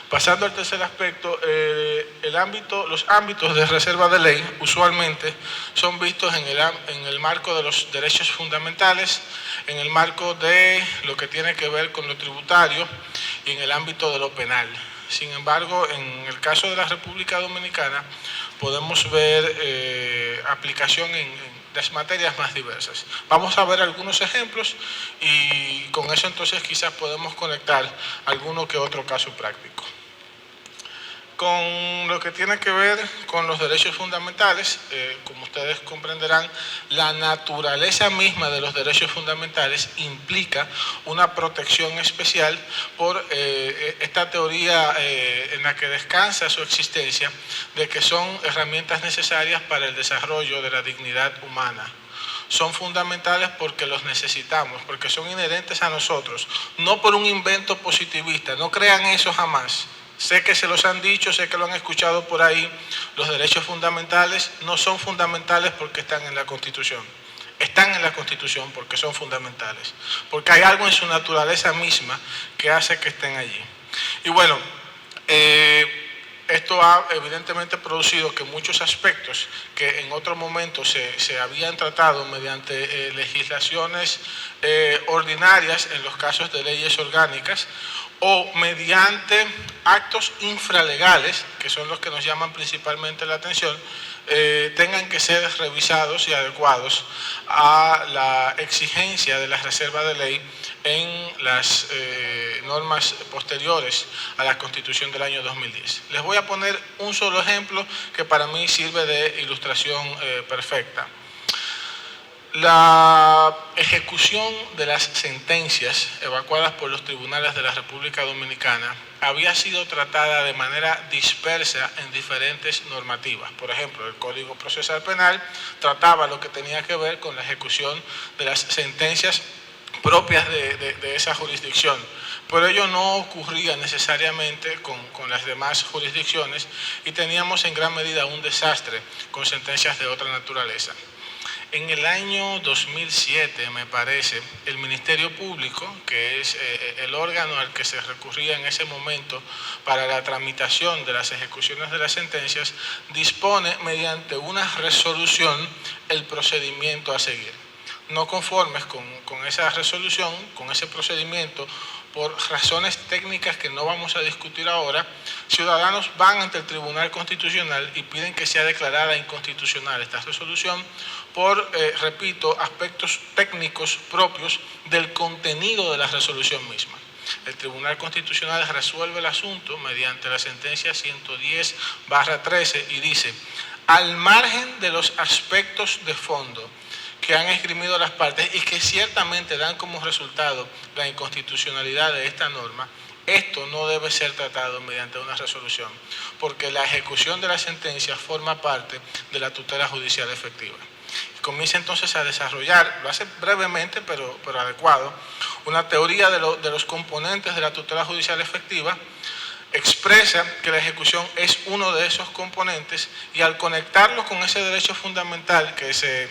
Pasando al tercer aspecto, los ámbitos de reserva de ley usualmente son vistos en el marco de los derechos fundamentales, en el marco de lo que tiene que ver con lo tributario y en el ámbito de lo penal. Sin embargo, en el caso de la República Dominicana podemos ver aplicación en las materias más diversas. Vamos a ver algunos ejemplos y con eso entonces quizás podemos conectar alguno que otro caso práctico. Con lo que tiene que ver con los derechos fundamentales, como ustedes comprenderán, la naturaleza misma de los derechos fundamentales implica una protección especial por esta teoría en la que descansa su existencia, de que son herramientas necesarias para el desarrollo de la dignidad humana. Son fundamentales porque los necesitamos, porque son inherentes a nosotros, no por un invento positivista. No crean eso jamás. Sé que se los han dicho, sé que lo han escuchado por ahí. Los derechos fundamentales no son fundamentales porque están en la Constitución. Están en la Constitución porque son fundamentales. Porque hay algo en su naturaleza misma que hace que estén allí. Y bueno, esto ha evidentemente producido que muchos aspectos que en otro momento se habían tratado mediante legislaciones ordinarias en los casos de leyes orgánicas, o mediante actos infralegales, que son los que nos llaman principalmente la atención, tengan que ser revisados y adecuados a la exigencia de la reserva de ley en las normas posteriores a la Constitución del año 2010. Les voy a poner un solo ejemplo que para mí sirve de ilustración perfecta. La ejecución de las sentencias evacuadas por los tribunales de la República Dominicana había sido tratada de manera dispersa en diferentes normativas. Por ejemplo, el Código Procesal Penal trataba lo que tenía que ver con la ejecución de las sentencias propias de esa jurisdicción. pero ello no ocurría necesariamente con las demás jurisdicciones y teníamos en gran medida un desastre con sentencias de otra naturaleza. En el año 2007, me parece, el Ministerio Público, que es el órgano al que se recurría en ese momento para la tramitación de las ejecuciones de las sentencias, dispone mediante una resolución el procedimiento a seguir. No conformes con esa resolución, con ese procedimiento, por razones técnicas que no vamos a discutir ahora, ciudadanos van ante el Tribunal Constitucional y piden que sea declarada inconstitucional esta resolución por, repito, aspectos técnicos propios del contenido de la resolución misma. El Tribunal Constitucional resuelve el asunto mediante la sentencia 110/13 y dice: al margen de los aspectos de fondo que han esgrimido las partes y que ciertamente dan como resultado la inconstitucionalidad de esta norma, esto no debe ser tratado mediante una resolución, porque la ejecución de la sentencia forma parte de la tutela judicial efectiva. Comienza entonces a desarrollar, lo hace brevemente pero adecuado, una teoría de los componentes de la tutela judicial efectiva. Expresa que la ejecución es uno de esos componentes y al conectarlo con ese derecho fundamental que se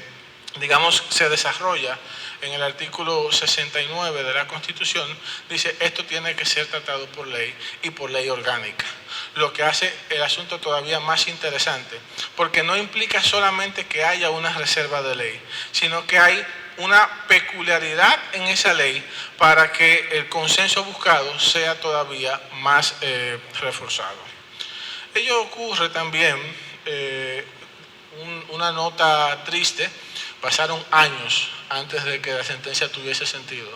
desarrolla en el artículo 69 de la Constitución, dice: esto tiene que ser tratado por ley y por ley orgánica, lo que hace el asunto todavía más interesante, porque no implica solamente que haya una reserva de ley, sino que hay una peculiaridad en esa ley para que el consenso buscado sea todavía más reforzado. Ello ocurre también, una nota triste: pasaron años antes de que la sentencia tuviese sentido.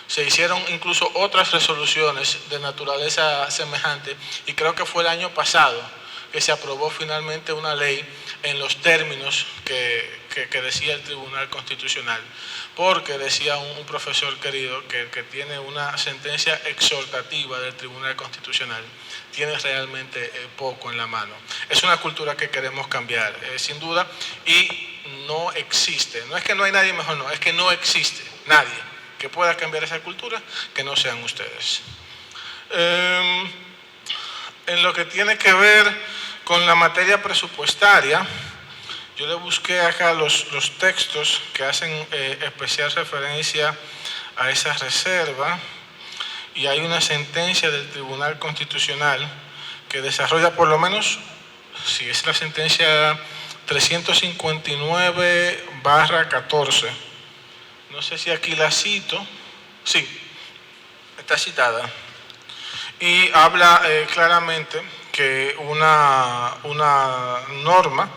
Se hicieron incluso otras resoluciones de naturaleza semejante y creo que fue el año pasado que se aprobó finalmente una ley en los términos que decía el Tribunal Constitucional, porque decía un profesor querido que tiene una sentencia exhortativa del Tribunal Constitucional, tiene realmente poco en la mano. Es una cultura que queremos cambiar, sin duda, y no existe, no es que no hay nadie mejor, no, es que no existe nadie que pueda cambiar esa cultura que no sean ustedes. En lo que tiene que ver con la materia presupuestaria, yo le busqué acá los textos que hacen especial referencia a esa reserva, y hay una sentencia del Tribunal Constitucional que desarrolla, por lo menos, si es la sentencia 359/14, no sé si aquí la cito, sí, está citada, y habla claramente que una norma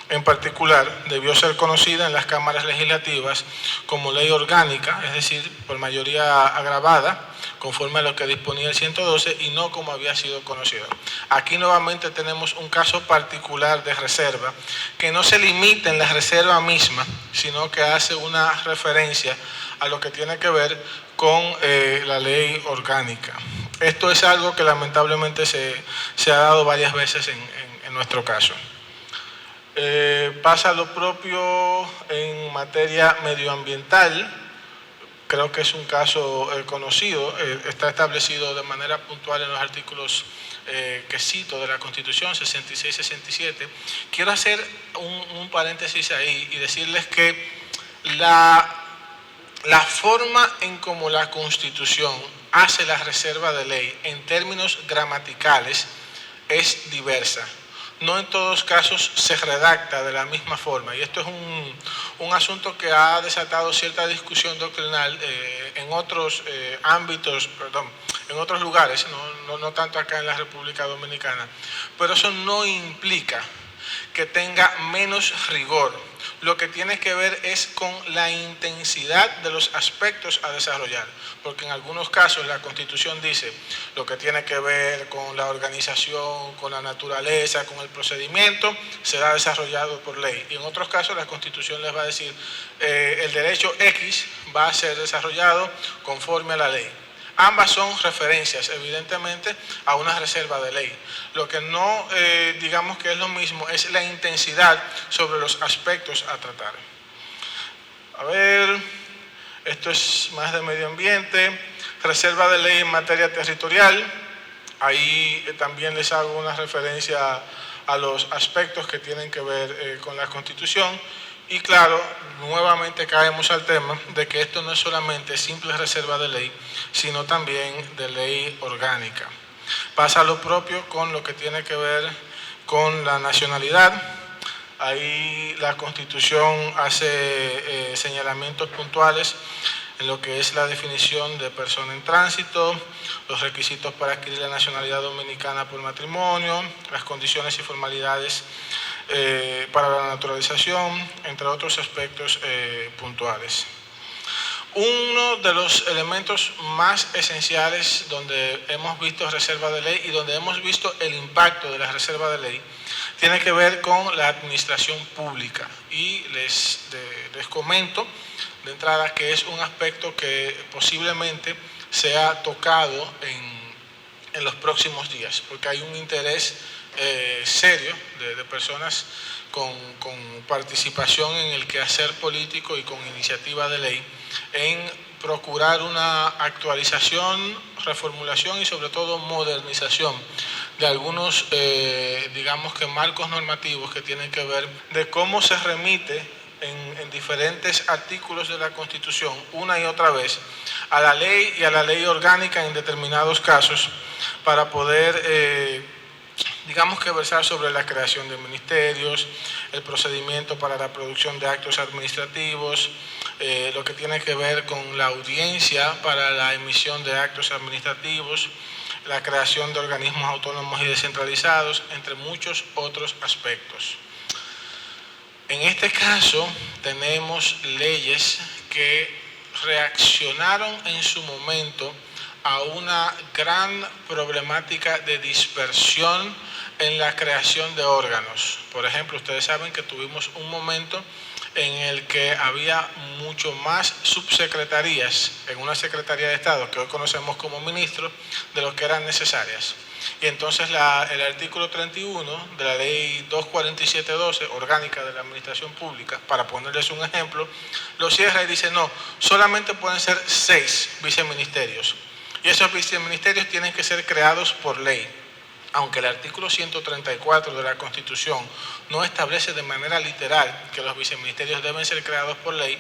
en particular debió ser conocida en las cámaras legislativas como ley orgánica, es decir, por mayoría agravada, conforme a lo que disponía el 112 y no como había sido conocido. Aquí nuevamente tenemos un caso particular de reserva que no se limita en la reserva misma, sino que hace una referencia a lo que tiene que ver con la ley orgánica. Esto es algo que lamentablemente se ha dado varias veces en nuestro caso. Pasa lo propio en materia medioambiental. Creo que es un caso conocido, está establecido de manera puntual en los artículos que cito de la Constitución, 66 y 67. Quiero hacer un paréntesis ahí y decirles que la forma en cómo la Constitución hace la reserva de ley en términos gramaticales es diversa. No en todos los casos se redacta de la misma forma, y esto es un asunto que ha desatado cierta discusión doctrinal en otros ámbitos, en otros lugares, no tanto acá en la República Dominicana, pero eso no implica que tenga menos rigor. Lo que tiene que ver es con la intensidad de los aspectos a desarrollar, porque en algunos casos la Constitución dice lo que tiene que ver con la organización, con la naturaleza, con el procedimiento, será desarrollado por ley, y en otros casos la Constitución les va a decir el derecho X va a ser desarrollado conforme a la ley. Ambas son referencias, evidentemente, a una reserva de ley. Lo que no, digamos que es lo mismo, es la intensidad sobre los aspectos a tratar. A ver, Esto es más de medio ambiente, reserva de ley en materia territorial. Ahí también les hago una referencia a los aspectos que tienen que ver con la Constitución. Y claro, nuevamente caemos al tema de que esto no es solamente simple reserva de ley, sino también de ley orgánica. Pasa lo propio con lo que tiene que ver con la nacionalidad. Ahí la Constitución hace señalamientos puntuales en lo que es la definición de persona en tránsito, los requisitos para adquirir la nacionalidad dominicana por matrimonio, las condiciones y formalidades para la naturalización, entre otros aspectos puntuales. Uno de los elementos más esenciales donde hemos visto reserva de ley y donde hemos visto el impacto de la reserva de ley tiene que ver con la administración pública. Y les comento de entrada que es un aspecto que posiblemente sea tocado en los próximos días, porque hay un interés serio de personas con participación en el quehacer político y con iniciativa de ley en procurar una actualización, reformulación y sobre todo modernización de algunos, digamos que marcos normativos que tienen que ver de cómo se remite en diferentes artículos de la Constitución una y otra vez a la ley y a la ley orgánica en determinados casos para poder digamos que versar sobre la creación de ministerios, el procedimiento para la producción de actos administrativos, lo que tiene que ver con la audiencia para la emisión de actos administrativos, la creación de organismos autónomos y descentralizados, entre muchos otros aspectos. En este caso tenemos leyes que reaccionaron en su momento a una gran problemática de dispersión en la creación de órganos. Por ejemplo, ustedes saben que tuvimos un momento en el que había mucho más subsecretarías en una Secretaría de Estado, que hoy conocemos como ministros, de lo que eran necesarias. Y entonces el artículo 31 de la ley 247/12, orgánica de la Administración Pública, para ponerles un ejemplo, lo cierra y dice, no, solamente pueden ser 6 viceministerios. Y esos viceministerios tienen que ser creados por ley. Aunque el artículo 134 de la Constitución no establece de manera literal que los viceministerios deben ser creados por ley,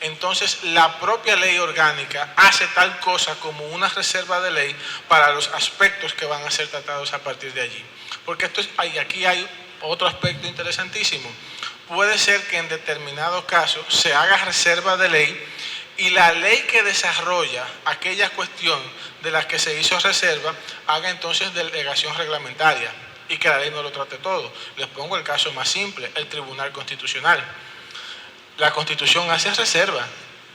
entonces la propia ley orgánica hace tal cosa como una reserva de ley para los aspectos que van a ser tratados a partir de allí. Porque aquí hay otro aspecto interesantísimo. Puede ser que en determinado caso se haga reserva de ley y la ley que desarrolla aquella cuestión de la que se hizo reserva haga entonces delegación reglamentaria y que la ley no lo trate todo. Les pongo el caso más simple, el Tribunal Constitucional. La Constitución hace reserva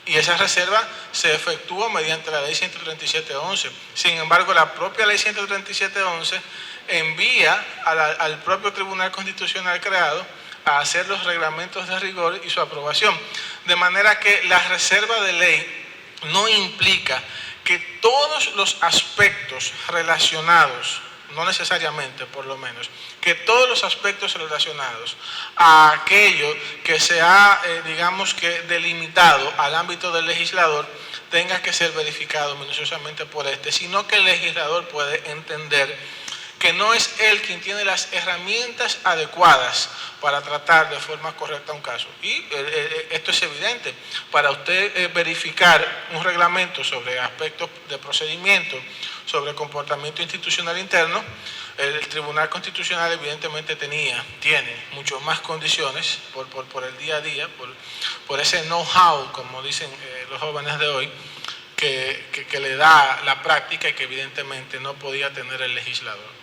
y esa reserva se efectúa mediante la ley 137/11. Sin embargo, la propia ley 137/11 envía al propio Tribunal Constitucional creado a hacer los reglamentos de rigor y su aprobación. De manera que la reserva de ley no implica que todos los aspectos relacionados, no necesariamente por lo menos, que todos los aspectos relacionados a aquello que se ha, digamos que delimitado al ámbito del legislador, tenga que ser verificado minuciosamente por sino que el legislador puede entender que no es él quien tiene las herramientas adecuadas para tratar de forma correcta un caso. Y esto es evidente. Para usted verificar un reglamento sobre aspectos de procedimiento, sobre comportamiento institucional interno, el Tribunal Constitucional evidentemente tiene mucho más condiciones por el día a día, por ese know-how, como dicen los jóvenes de hoy, que le da la práctica y que evidentemente no podía tener el legislador.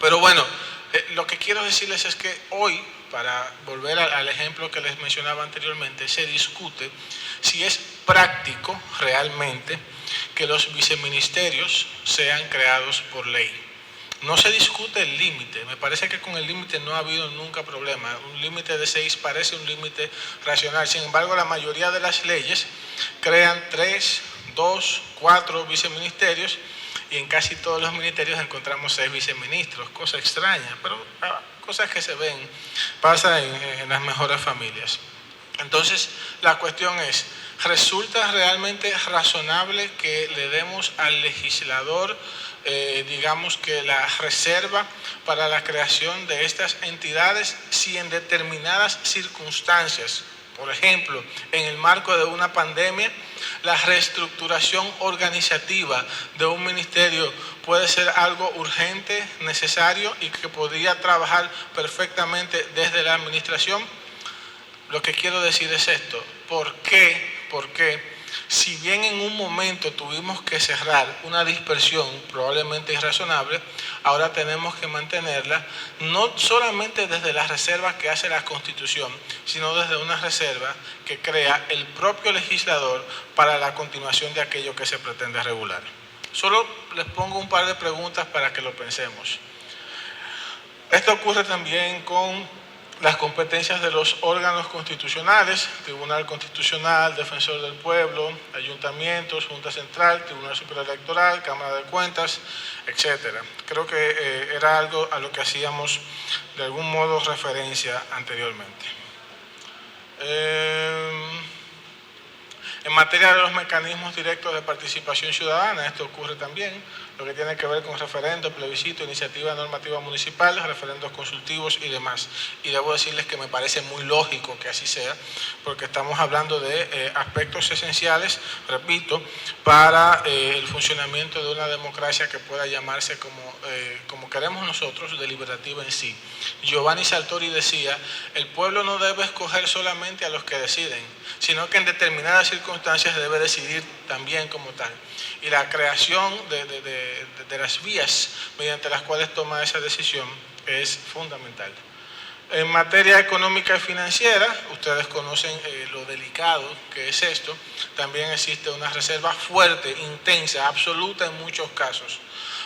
Pero bueno, lo que quiero decirles es que hoy, para volver al ejemplo que les mencionaba anteriormente, se discute si es práctico realmente que los viceministerios sean creados por ley. No se discute el límite, me parece que con el límite no ha habido nunca problema. Un límite de 6 parece un límite racional. Sin embargo, la mayoría de las leyes crean 3, 2, 4 viceministerios y en casi todos los ministerios encontramos 6 viceministros, cosa extraña, pero cosas que se ven, pasa en las mejores familias. Entonces, la cuestión es, ¿resulta realmente razonable que le demos al legislador, digamos que la reserva para la creación de estas entidades si en determinadas circunstancias, por ejemplo, en el marco de una pandemia, la reestructuración organizativa de un ministerio puede ser algo urgente, necesario y que podría trabajar perfectamente desde la administración? Lo que quiero decir es esto: ¿por qué si bien en un momento tuvimos que cerrar una dispersión probablemente irrazonable, ahora tenemos que mantenerla no solamente desde las reservas que hace la Constitución, sino desde una reserva que crea el propio legislador para la continuación de aquello que se pretende regular? Solo les pongo un par de preguntas para que lo pensemos. Esto ocurre también con las competencias de los órganos constitucionales: Tribunal Constitucional, Defensor del Pueblo, ayuntamientos, Junta Central, Tribunal Superior Electoral, Cámara de Cuentas, etc. Creo que era algo a lo que hacíamos de algún modo referencia anteriormente. En materia de los mecanismos directos de participación ciudadana, esto ocurre también, lo que tiene que ver con referendo, plebiscito, iniciativa normativa municipal, referendos consultivos y demás. Y debo decirles que me parece muy lógico que así sea, porque estamos hablando de aspectos esenciales, repito, para el funcionamiento de una democracia que pueda llamarse como queremos nosotros, deliberativa en sí. Giovanni Sartori decía: el pueblo no debe escoger solamente a los que deciden, sino que en determinadas circunstancias debe decidir también como tal. Y la creación de las vías mediante las cuales toma esa decisión es fundamental. En materia económica y financiera, ustedes conocen lo delicado que es esto. También existe una reserva fuerte, intensa, absoluta en muchos casos,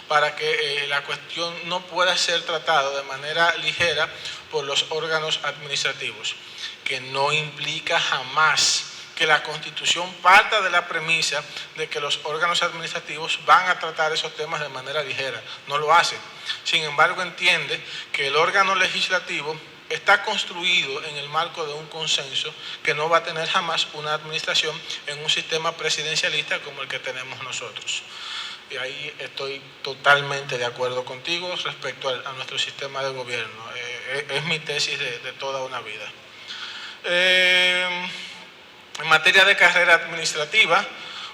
para que la cuestión no pueda ser tratada de manera ligera por los órganos administrativos, que no implica jamás que la Constitución parta de la premisa de que los órganos administrativos van a tratar esos temas de manera ligera. No lo hace. Sin embargo, entiende que el órgano legislativo está construido en el marco de un consenso que no va a tener jamás una administración en un sistema presidencialista como el que tenemos nosotros. Y ahí estoy totalmente de acuerdo contigo respecto a nuestro sistema de gobierno. Es mi tesis de toda una vida. En materia de carrera administrativa,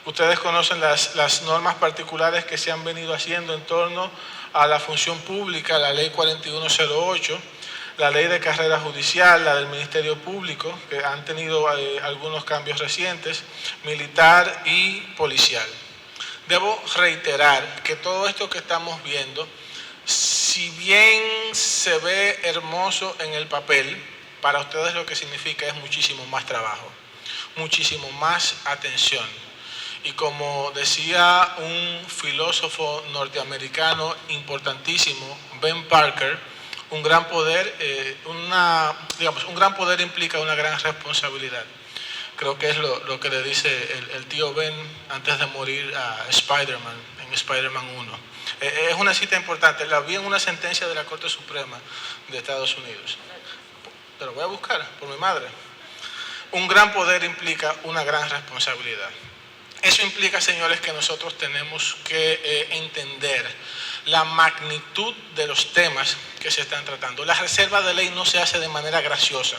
ustedes conocen las normas particulares que se han venido haciendo en torno a la función pública, la ley 4108, la ley de carrera judicial, la del Ministerio Público, que han tenido algunos cambios recientes, militar y policial. Debo reiterar que todo esto que estamos viendo, si bien se ve hermoso en el papel, para ustedes lo que significa es muchísimo más trabajo, muchísimo más atención. Y como decía un filósofo norteamericano importantísimo, Ben Parker, un gran poder implica una gran responsabilidad. Creo que es lo que le dice el tío Ben antes de morir a Spider-Man, en Spider-Man 1. Es una cita importante, la vi en una sentencia de la Corte Suprema de Estados Unidos. Te lo voy a buscar por mi madre. Un gran poder implica una gran responsabilidad. Eso implica, señores, que nosotros tenemos que entender la magnitud de los temas que se están tratando. La reserva de ley no se hace de manera graciosa.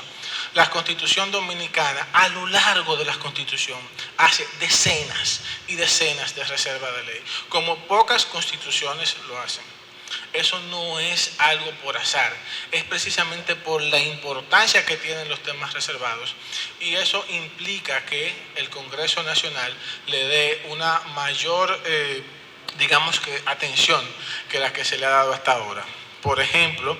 La Constitución Dominicana, a lo largo de la Constitución, hace decenas y decenas de reservas de ley, como pocas constituciones lo hacen. Eso no es algo por azar, es precisamente por la importancia que tienen los temas reservados, y eso implica que el Congreso Nacional le dé una mayor, atención que la que se le ha dado hasta ahora. Por ejemplo,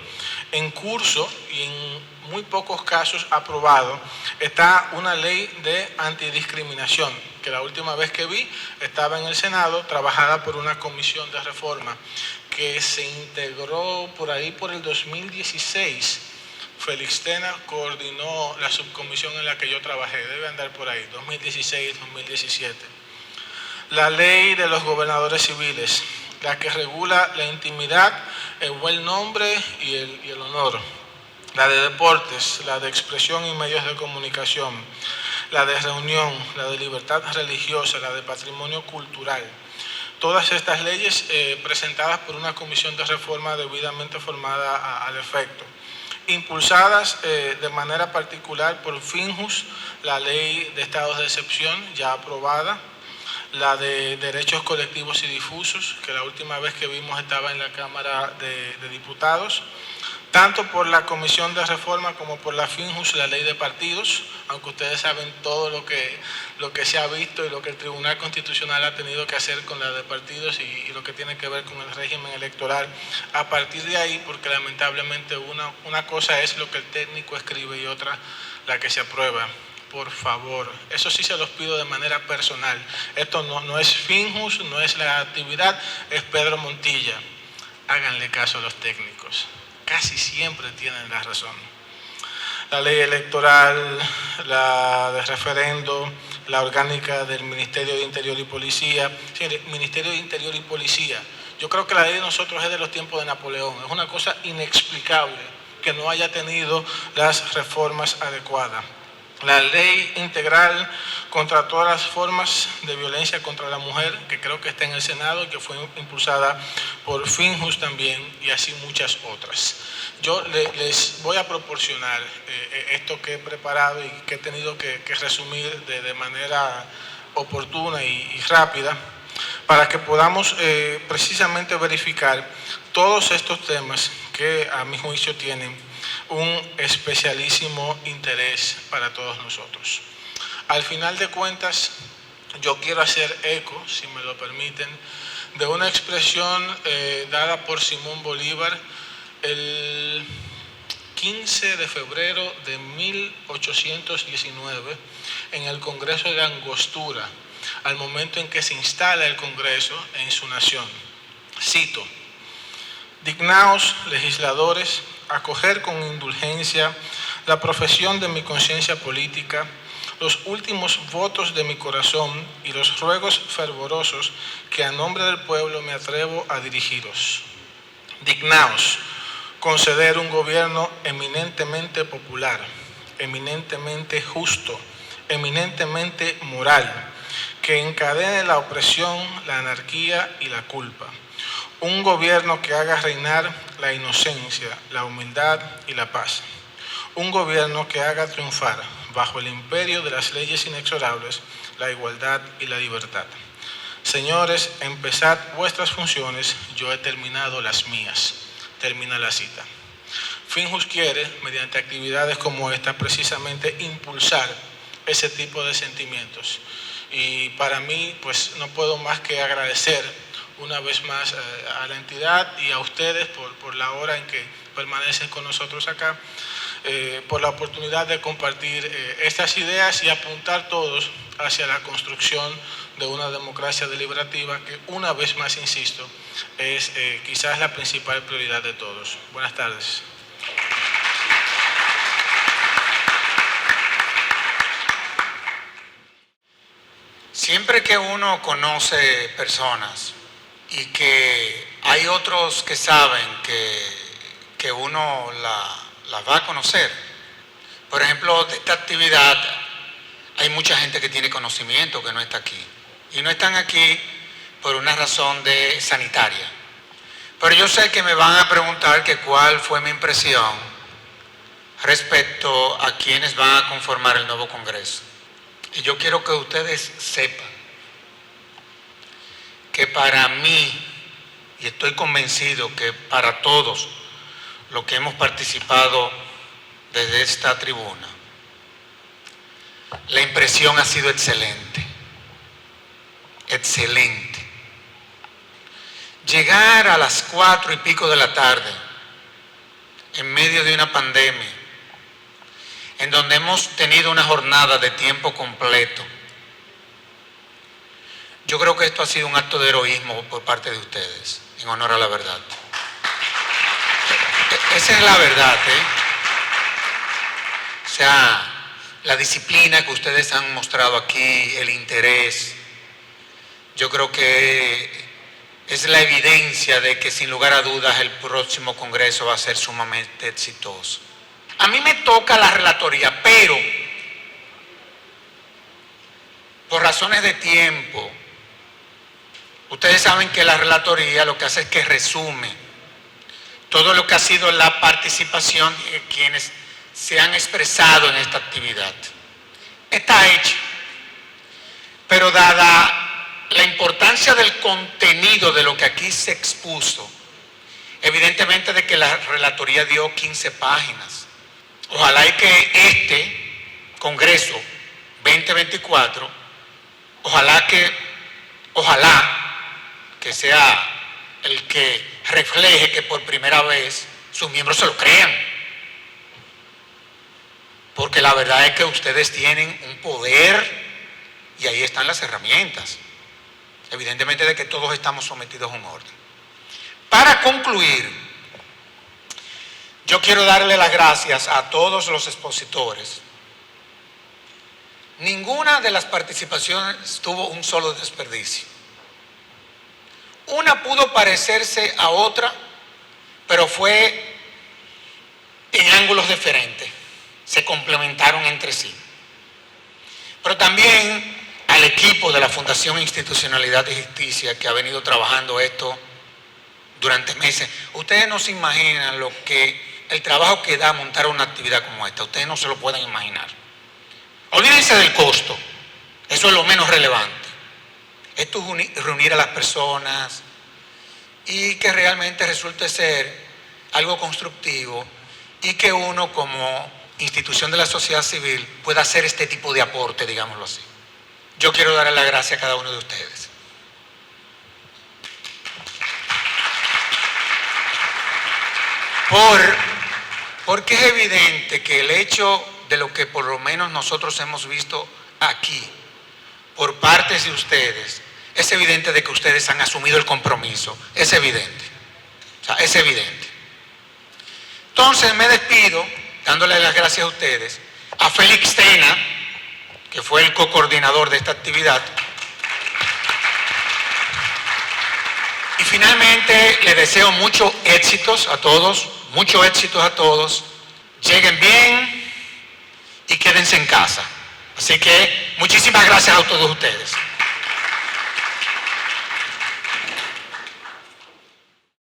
en curso y en muy pocos casos aprobado está una ley de antidiscriminación, que la última vez que vi estaba en el Senado, trabajada por una comisión de reforma que se integró por ahí por el 2016. Félix Tena coordinó la subcomisión en la que yo trabajé, debe andar por ahí, 2016-2017. La ley de los gobernadores civiles, la que regula la intimidad, el buen nombre y el honor. la de deportes, la de expresión y medios de comunicación, la de reunión, la de libertad religiosa, la de patrimonio cultural. Todas estas leyes presentadas por una comisión de reforma debidamente formada al efecto. Impulsadas de manera particular por FINJUS, la ley de estados de excepción ya aprobada, la de derechos colectivos y difusos, que la última vez que vimos estaba en la Cámara de Diputados, tanto por la Comisión de Reforma como por la FINJUS, la ley de partidos, aunque ustedes saben todo lo que se ha visto y lo que el Tribunal Constitucional ha tenido que hacer con la de partidos y lo que tiene que ver con el régimen electoral. A partir de ahí, porque lamentablemente una cosa es lo que el técnico escribe y otra la que se aprueba. Por favor, eso sí se los pido de manera personal. Esto no es FINJUS, no es la actividad, es Pedro Montilla. Háganle caso a los técnicos. Casi siempre tienen la razón. La ley electoral, la de referendo, la orgánica del Ministerio de Interior y Policía. Sí, el Ministerio de Interior y Policía. Yo creo que la ley de nosotros es de los tiempos de Napoleón. Es una cosa inexplicable que no haya tenido las reformas adecuadas. La ley integral contra todas las formas de violencia contra la mujer, que creo que está en el Senado y que fue impulsada por FINJUS también, y así muchas otras. Yo les voy a proporcionar esto que he preparado y que he tenido que resumir de manera oportuna y rápida, para que podamos precisamente verificar todos estos temas que a mi juicio tienen un especialísimo interés para todos nosotros. Al final de cuentas, yo quiero hacer eco, si me lo permiten, de una expresión dada por Simón Bolívar el 15 de febrero de 1819 en el Congreso de Angostura, al momento en que se instala el Congreso en su nación. Cito: dignaos, legisladores, acoger con indulgencia la profesión de mi conciencia política, los últimos votos de mi corazón y los ruegos fervorosos que a nombre del pueblo me atrevo a dirigiros. Dignaos conceder un gobierno eminentemente popular, eminentemente justo, eminentemente moral, que encadene la opresión, la anarquía y la culpa. Un gobierno que haga reinar la inocencia, la humildad y la paz. Un gobierno que haga triunfar, bajo el imperio de las leyes inexorables, la igualdad y la libertad. Señores, empezad vuestras funciones, yo he terminado las mías. Termina la cita. FINJUS quiere, mediante actividades como esta, precisamente impulsar ese tipo de sentimientos. Y para mí, pues no puedo más que agradecer una vez más a la entidad y a ustedes por la hora en que permanecen con nosotros acá, por la oportunidad de compartir estas ideas y apuntar todos hacia la construcción de una democracia deliberativa que, una vez más insisto, es quizás la principal prioridad de todos. Buenas tardes. Siempre que uno conoce personas y que hay otros que saben que uno las va a conocer, por ejemplo, de esta actividad hay mucha gente que tiene conocimiento que no está aquí. Y no están aquí por una razón sanitaria. Pero yo sé que me van a preguntar que cuál fue mi impresión respecto a quienes van a conformar el nuevo Congreso. Y yo quiero que ustedes sepan que para mí, y estoy convencido que para todos los que hemos participado desde esta tribuna, la impresión ha sido excelente. Excelente. Llegar a las 4 y pico de la tarde, en medio de una pandemia, en donde hemos tenido una jornada de tiempo completo, yo creo que esto ha sido un acto de heroísmo por parte de ustedes, en honor a la verdad. Esa es la verdad, O sea, la disciplina que ustedes han mostrado aquí, el interés, yo creo que es la evidencia de que sin lugar a dudas el próximo Congreso va a ser sumamente exitoso. a mí me toca la relatoría, pero por razones de tiempo, ustedes saben que la relatoría lo que hace es que resume todo lo que ha sido la participación de quienes se han expresado en esta actividad. Está hecho, pero dada la importancia del contenido de lo que aquí se expuso, evidentemente de que la relatoría dio 15 páginas. Ojalá y que este Congreso 2024, ojalá que sea el que refleje que por primera vez sus miembros se lo crean. Porque la verdad es que ustedes tienen un poder y ahí están las herramientas. Evidentemente de que todos estamos sometidos a un orden. Para concluir, yo quiero darle las gracias a todos los expositores. Ninguna de las participaciones tuvo un solo desperdicio. Una pudo parecerse a otra, pero fue en ángulos diferentes. Se complementaron entre sí. Pero también al equipo de la Fundación Institucionalidad y Justicia que ha venido trabajando esto durante meses. Ustedes no se imaginan el trabajo que da montar una actividad como esta. Ustedes no se lo pueden imaginar. Olvídense del costo. Eso es lo menos relevante. Esto es reunir a las personas y que realmente resulte ser algo constructivo y que uno como institución de la sociedad civil pueda hacer este tipo de aporte, digámoslo así. Yo quiero darle las gracias a cada uno de ustedes. Porque es evidente que el hecho de lo que por lo menos nosotros hemos visto aquí, por parte de ustedes, es evidente de que ustedes han asumido el compromiso. Es evidente. O sea, es evidente. Entonces me despido dándole las gracias a ustedes, a Félix Tena, que fue el co-coordinador de esta actividad. Y finalmente les deseo muchos éxitos a todos, lleguen bien y quédense en casa. Así que muchísimas gracias a todos ustedes.